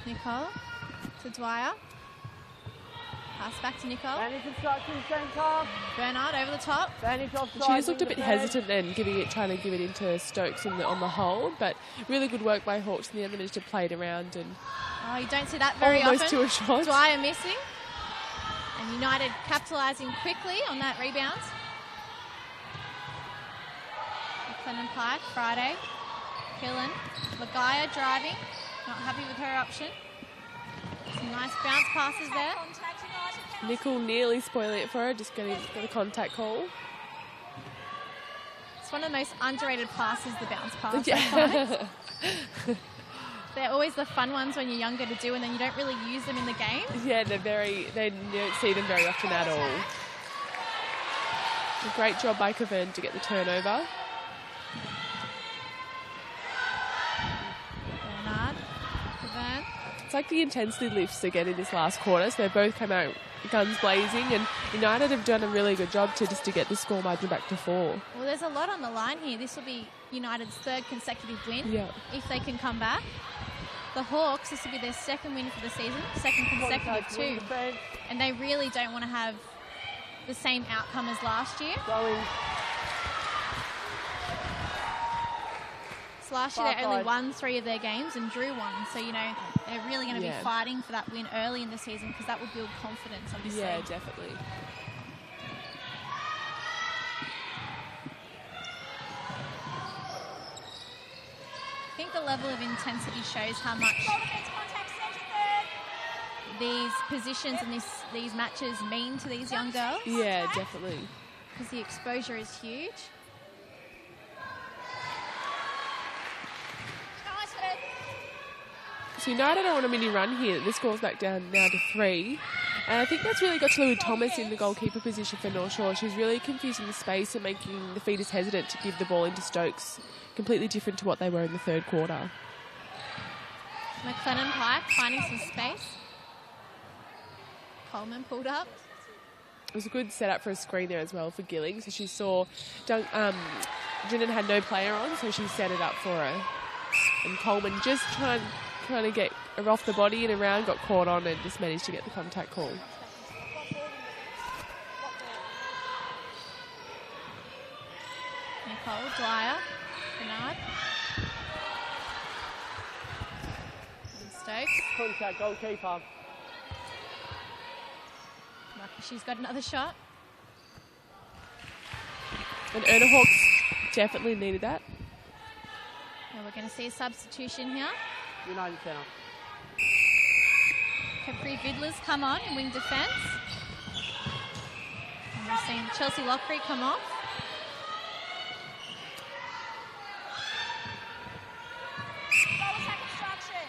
Nicole to Dwyer. Pass back to Nicole. Vantage obstruction centre. Bernard over the top. Vantage offside. She just looked a bit defence. hesitant then, trying to give it into Stokes on the hold, but really good work by Hawks in the end. They managed to play it around and Oh, you don't see that very almost often. to a shot. Dwyer missing. And United capitalising quickly on that rebound. McLennan Pike, Friday, Killen, Lagaya driving, not happy with her option. Some nice bounce passes there. Contact United. Nicole nearly spoiling it for her, just getting the contact call. It's one of the most underrated passes, the bounce pass. I Yeah. find. They're always the fun ones when you're younger to do, and then you don't really use them in the game. Yeah, they don't see them very often at all. A great job by Cavern to get the turnover. Bernard, Cavern. It's like the intensity lifts again in this last quarter, so they both came out guns blazing, and United have done a really good job to get the score margin back to 4. Well, there's a lot on the line here. This will be United's 3rd consecutive win, Yeah. if they can come back. The Hawks, this will be their 2nd win for the season, 2nd consecutive Contact, wing too. defence. And they really don't want to have the same outcome as last year. Going. So last year they Far only side. won 3 of their games and drew 1. So, they're really going to Yeah. be fighting for that win early in the season because that will build confidence, obviously. Yeah, definitely. I think the level of intensity shows how much Goal defence contact centre third. these positions and these matches mean to these young girls. Yeah, definitely. Because the exposure is huge. Nice head. So United are on a mini run here. The score's back down now to 3. And I think that's really got to do with Thomas in the goalkeeper position for North Shore. She's really confusing the space and making the feeders hesitant to give the ball into Stokes. Completely different to what they were in the 3rd quarter. McLennan Pike finding some space. Coleman pulled up. It was a good setup for a screen there as well for Gilling. So she saw Drennan had no player on, so she set it up for her. And Coleman just trying to get her off the body and around, got caught on and just managed to get the contact call. Nicole, Dwyer, Bernard. And Stokes. Contact goalkeeper. Lucky she's got another shot. And ERNA Hawks definitely needed that. And we're going to see a substitution here. United centre. Capri Vidlers come on in wing defence. And we've seen Chelsea Lockery come off. Goal attack obstruction.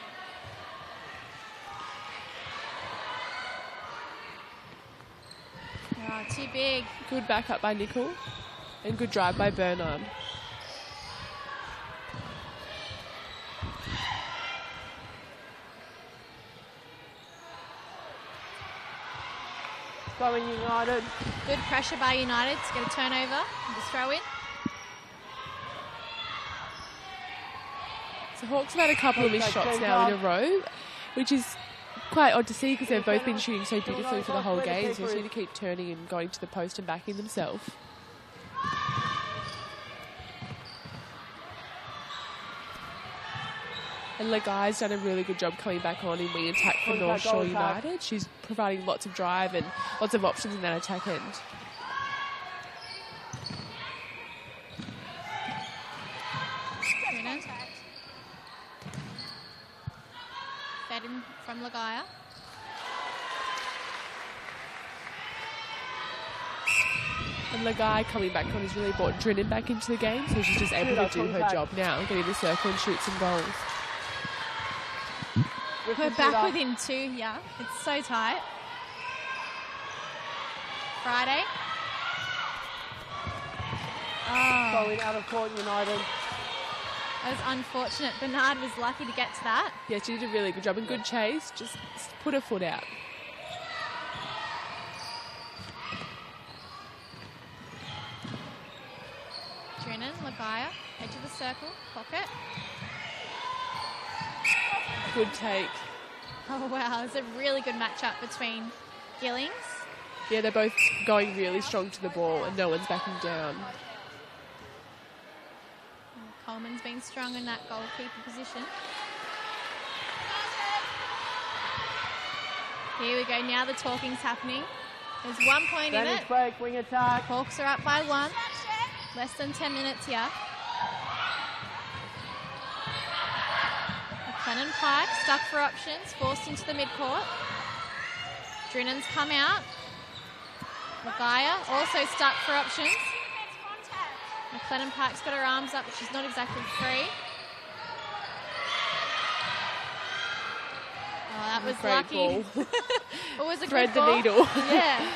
Oh, too big. Good backup by Nicole and good drive by Bernard. Going United. Good pressure by United to get a turnover and just throw in. So Hawks have had a couple of missed shots now in a row, which is quite odd to see because they've both been shooting so beautifully for the whole game. So they need to keep turning and going to the post and backing themselves. And Lagai's done a really good job coming back on in wing attack for North Shore United. She's providing lots of drive and lots of options in that attack end. Brennan. Fed in from Lagaya. And the guy coming back on has really brought Drinnen back into the game, so she's just able to do her job now, getting the circle and shoot some goals. We're back within 2 here. It's so tight. Friday. Oh, Going out of court, United. that was unfortunate. Bernard was lucky to get to that. Yeah, she did a really good job and good chase. Just put her foot out. Drinnen, Lagaya, edge of the circle, pocket. Good take. Oh wow, it's a really good matchup between Gillings. Yeah, they're both going really strong to the ball and no one's backing down. Coleman's been strong in that goalkeeper position. Here we go, now the talking's happening. There's 1 point in it. Break, wing attack. Hawks are up by 1. Less than 10 minutes here. McLennan Pike stuck for options, forced into the midcourt. Drinnen's come out. Lagaya also stuck for options. McLennan Pike's got her arms up, but she's not exactly free. Oh, that was Great lucky. ball. It was a Thread good the ball. needle. Yeah.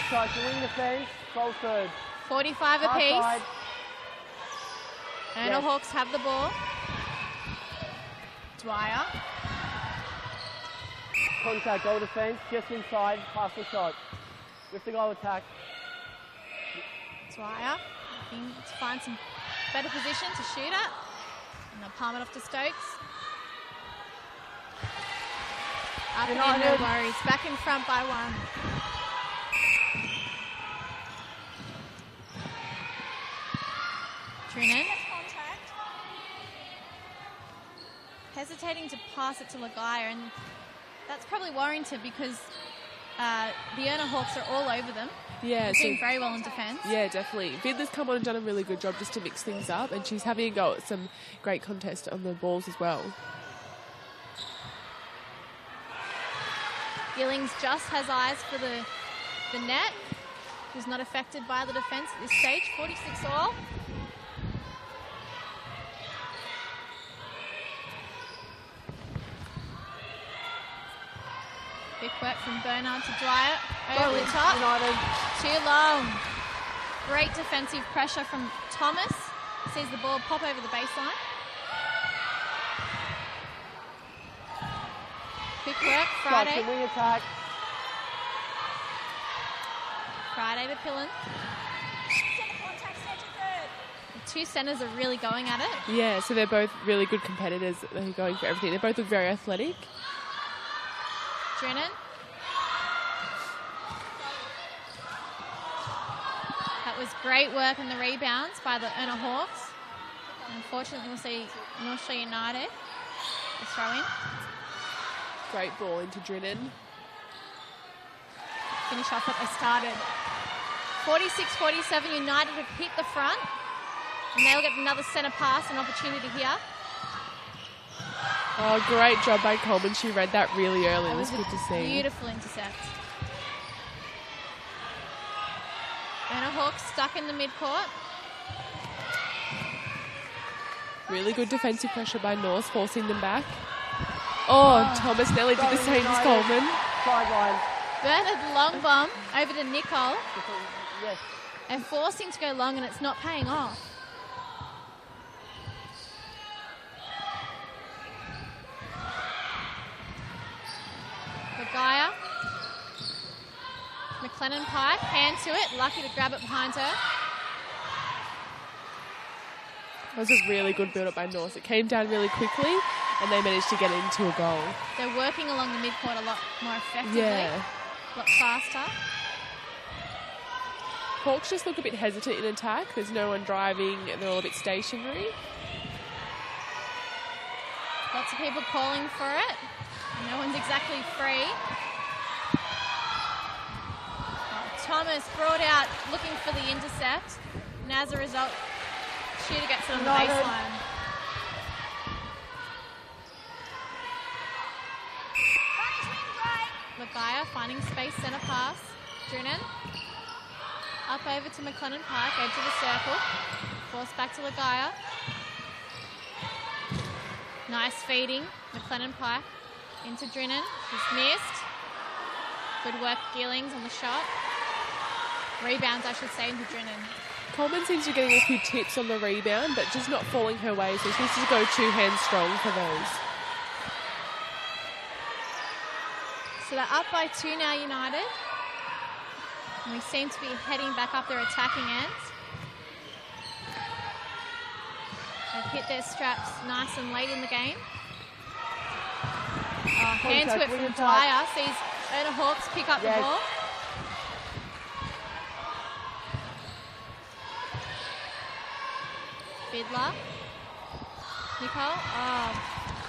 Tries to wing defence. Goal third. 45 High apiece. side. Erna Yes. Hawks have the ball. Dwyer. Contact, goal defence. Just inside. Pass the shot. With the goal attack. Dwyer looking to find some better position to shoot at. And they'll palm it off to Stokes. Up and in, no worries. Back in front by 1. Drinnen. Hesitating to pass it to Lagaya, and that's probably Warrington because the ERNA Hawks are all over them. Yeah, so doing very well in defence. yeah, definitely. Vidler's come on and done a really good job just to mix things up, and she's having a go at some great contest on the balls as well. Gillings just has eyes for the net. She's not affected by the defence at this stage. 46 all. Big work from Bernard to Dwyer. Over the top. United. Too long. Great defensive pressure from Thomas. Sees the ball pop over the baseline. Quick work, Tries Friday. to wing attack. Friday to Pillen. The two centres are really going at it. Yeah, so they're both really good competitors. They're going for everything. They both look very athletic. Drinnen. That was great work in the rebounds by the ERNA Hawks. Unfortunately, we'll see North Shore United the throw in. Great ball into Drinnen. Finish off what they started. 46-47, United have hit the front. And they'll get another centre pass, an opportunity here. Oh, great job by Coleman. She read that really early. That It was good to see. Beautiful intercept. ERNA Hawks stuck in the midcourt. Really good defensive pressure by North, forcing them back. Oh, Thomas nearly did the same as Coleman. Sideline. Bernard long bomb over to Nicole. Yes. And forcing to go long, and it's not paying off. Lagaya. McLennan Pike, hand to it, lucky to grab it behind her. That was a really good build-up by North. It came down really quickly, and they managed to get into a goal. They're working along the midcourt a lot more effectively, Yeah. a lot faster. Hawks just look a bit hesitant in attack. There's no one driving, and they're all a bit stationary. Lots of people calling for it. No one's exactly free. Thomas brought out looking for the intercept, and as a result, shooter gets it on the baseline. Lagaya, finding space, centre pass. Drinan. Up over to McLennan Park, edge of the circle. Force back to Lagaya. Nice feeding. McLennan Pike into Drinan. She's missed. Good work, Gillings on the shot. Rebounds, I should say, into Drinan. Coleman seems to be getting a few tips on the rebound, but just not falling her way, so she needs to go 2 hands strong for those. So they're up by 2 now, United. And we seem to be heading back up their attacking ends. They've hit their straps nice and late in the game. Hand to it from Dwyer. Sees ERNA Hawks pick up the ball. Fiddler. Nicole.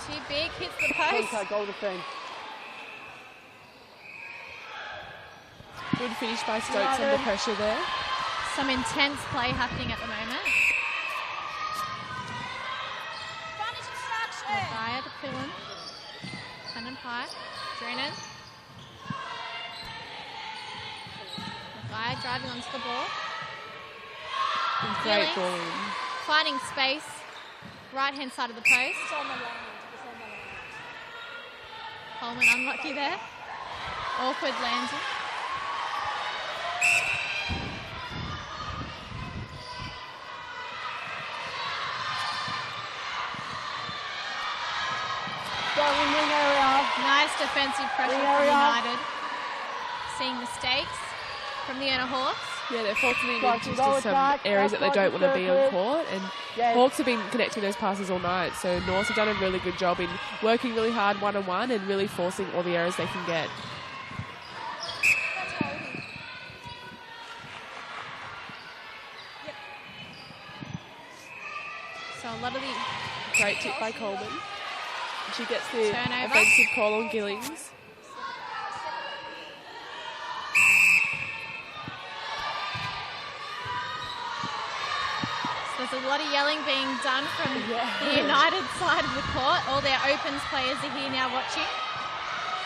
Too big. Hits the post. Goal defense. Good finish by Stokes under pressure there. Some intense play happening at the moment. Advantage instruction. Dwyer to Pillin. Cannon Pike. Drinan. Dwyer driving onto the ball. Great ball in. Finding space. Right hand side of the post. It's on the line. It's on the line. Coleman unlucky there. Awkward landing. Wing area. Nice defensive pressure from United. Seeing mistakes from the ERNA Hawks. Yeah, they're forcing them into some areas that they don't want to be on court, and Hawks have been connecting those passes all night, so North have done a really good job in working really hard one-on-one and really forcing all the errors they can get. That's holding. Yep. So a lot of the Great tip by Coleman. She gets the Turnover. offensive call on Gillings. There's a lot of yelling being done from the United side of the court. All their Opens players are here now watching.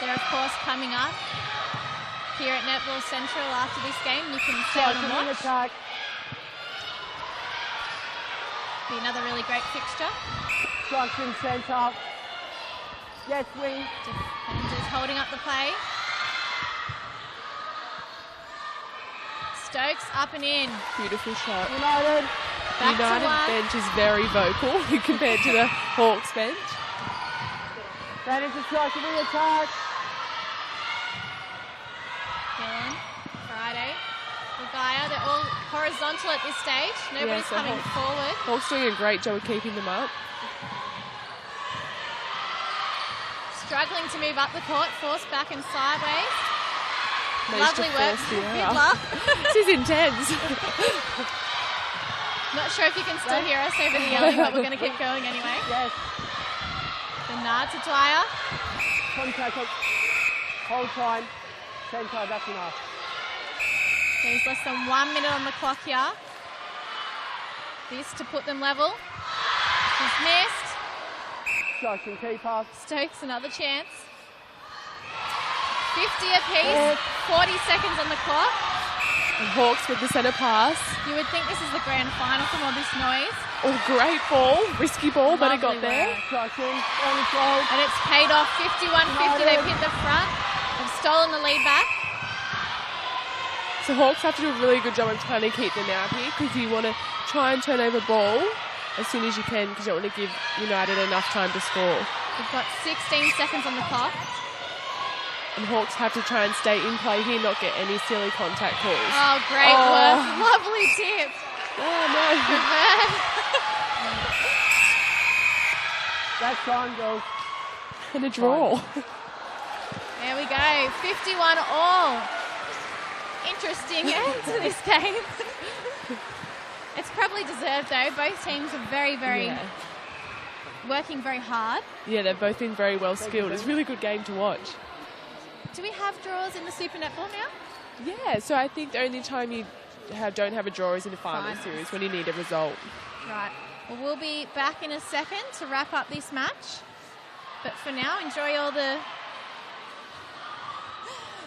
They're, of course, coming up here at Netball Central after this game. You can stay on and watch. Be another really great fixture. Instruction centre. Yes, wing. Defenders holding up the play. Stokes up and in. Beautiful shot. United. Back to United one. bench is very vocal compared to the Hawks bench. That is a strike to the attack. Gillen, Friday, Lagaya, they're all horizontal at this stage. Nobody's so coming forward. Hawks doing a great job of keeping them up. Struggling to move up the court, forced back and sideways. Managed Lovely to work force from the Fiddler. This is intense. Not sure if you can still hear us over the yelling, but we're going to keep going anyway. Yes. Bernard to Dwyer. Contact. Hold time. Centre, that's enough. There's less than 1 minute on the clock here. This to put them level. She's missed. Instruction keeper. Stokes, another chance. 50 apiece, 40 seconds on the clock. And Hawks with the centre pass. You would think this is the grand final from all this noise. Oh, great ball. Risky ball, but it got Lovely there. work. Instruction on the goal. And it's paid off, 51-50. They've hit the front. They've stolen the lead back. So Hawks have to do a really good job of trying to keep them out here, because you want to try and turn over ball as soon as you can, because you don't want to give United enough time to score. We've got 16 seconds on the clock. And Hawks have to try and stay in play here, not get any silly contact calls. Oh, great work. Lovely tip. Oh, no. That's time, girls. And a draw. There we go. 51 all. Interesting end to this game. It's probably deserved, though. Both teams are very, working very hard. Yeah, they've both been very well skilled. It's a really good game to watch. Do we have draws in the Super Netball now? Yeah, so I think the only time you don't have a draw is in the final series, when you need a result. Right. Well, we'll be back in a second to wrap up this match. But for now, enjoy all the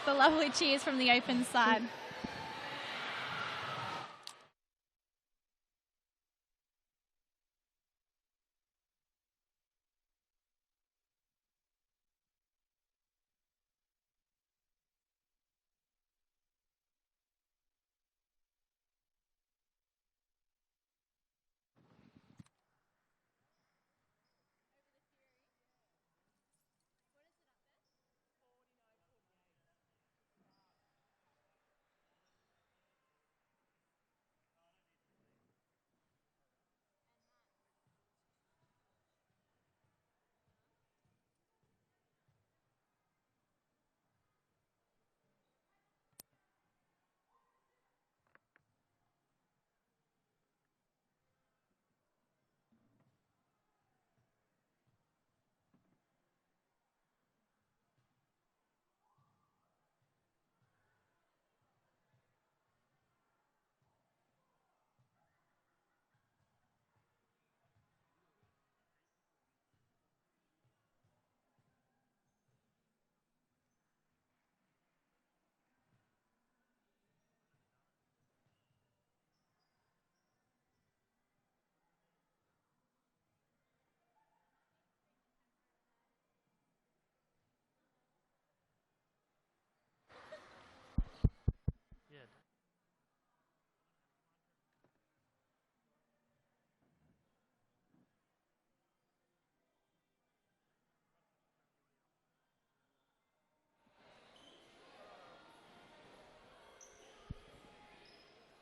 the lovely cheers from the open side.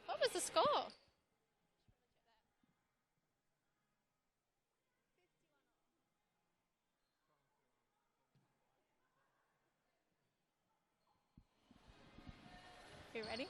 What was the score? You ready?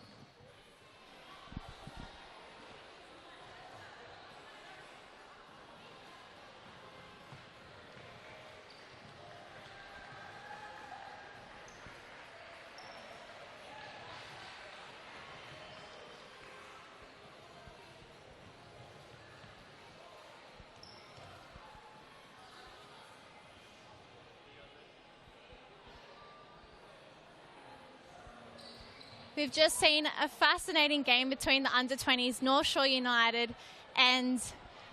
We've just seen a fascinating game between the under-20s, North Shore United and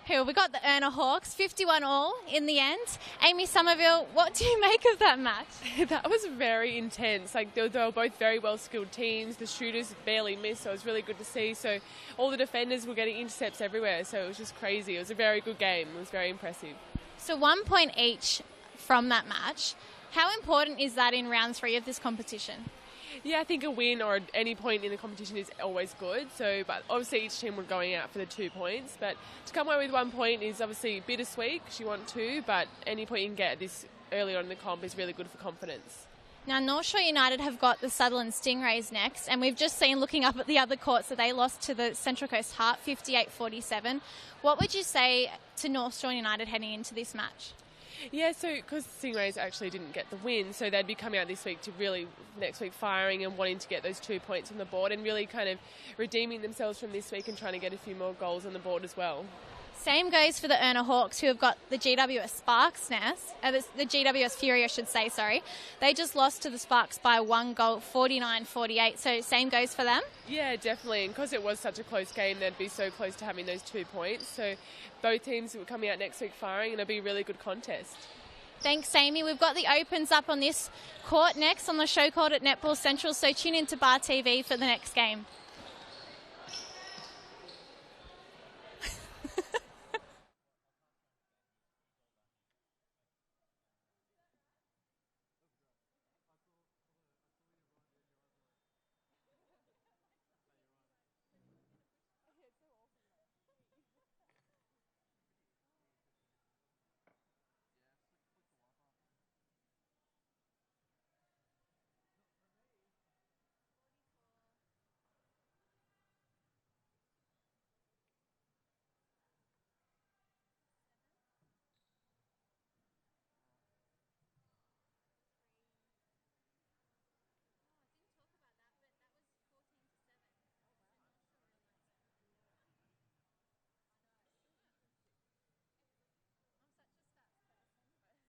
who? We got the ERNA Hawks, 51 all in the end. Amy Somerville, what do you make of that match? That was very intense. Like they were both very well-skilled teams. The shooters barely missed, so it was really good to see. So all the defenders were getting intercepts everywhere, so it was just crazy. It was a very good game. It was very impressive. So 1 point each from that match. How important is that in round 3 of this competition? Yeah, I think a win or any point in the competition is always good. So, but obviously each team were going out for the 2 points. But to come away with 1 point is obviously bittersweet because you want 2. But any point you can get this early on in the comp is really good for confidence. Now, North Shore United have got the Sutherland Stingrays next, and we've just seen, looking up at the other courts, that they lost to the Central Coast Heart 58-47. What would you say to North Shore United heading into this match? Yeah, so because Stingrays actually didn't get the win, so they'd be coming out this week to really next week firing and wanting to get those 2 points on the board and really kind of redeeming themselves from this week and trying to get a few more goals on the board as well. Same goes for the ERNA Hawks, who have got the GWS Sparks now, the GWS Fury, I should say, sorry. They just lost to the Sparks by 1 goal, 49-48, so same goes for them? Yeah, definitely, and because it was such a close game, they'd be so close to having those 2 points. So both teams were coming out next week firing, and it'll be a really good contest. Thanks, Amy. We've got the Opens up on this court next on the ShowCourt at Netball Central, so tune in to Bar TV for the next game.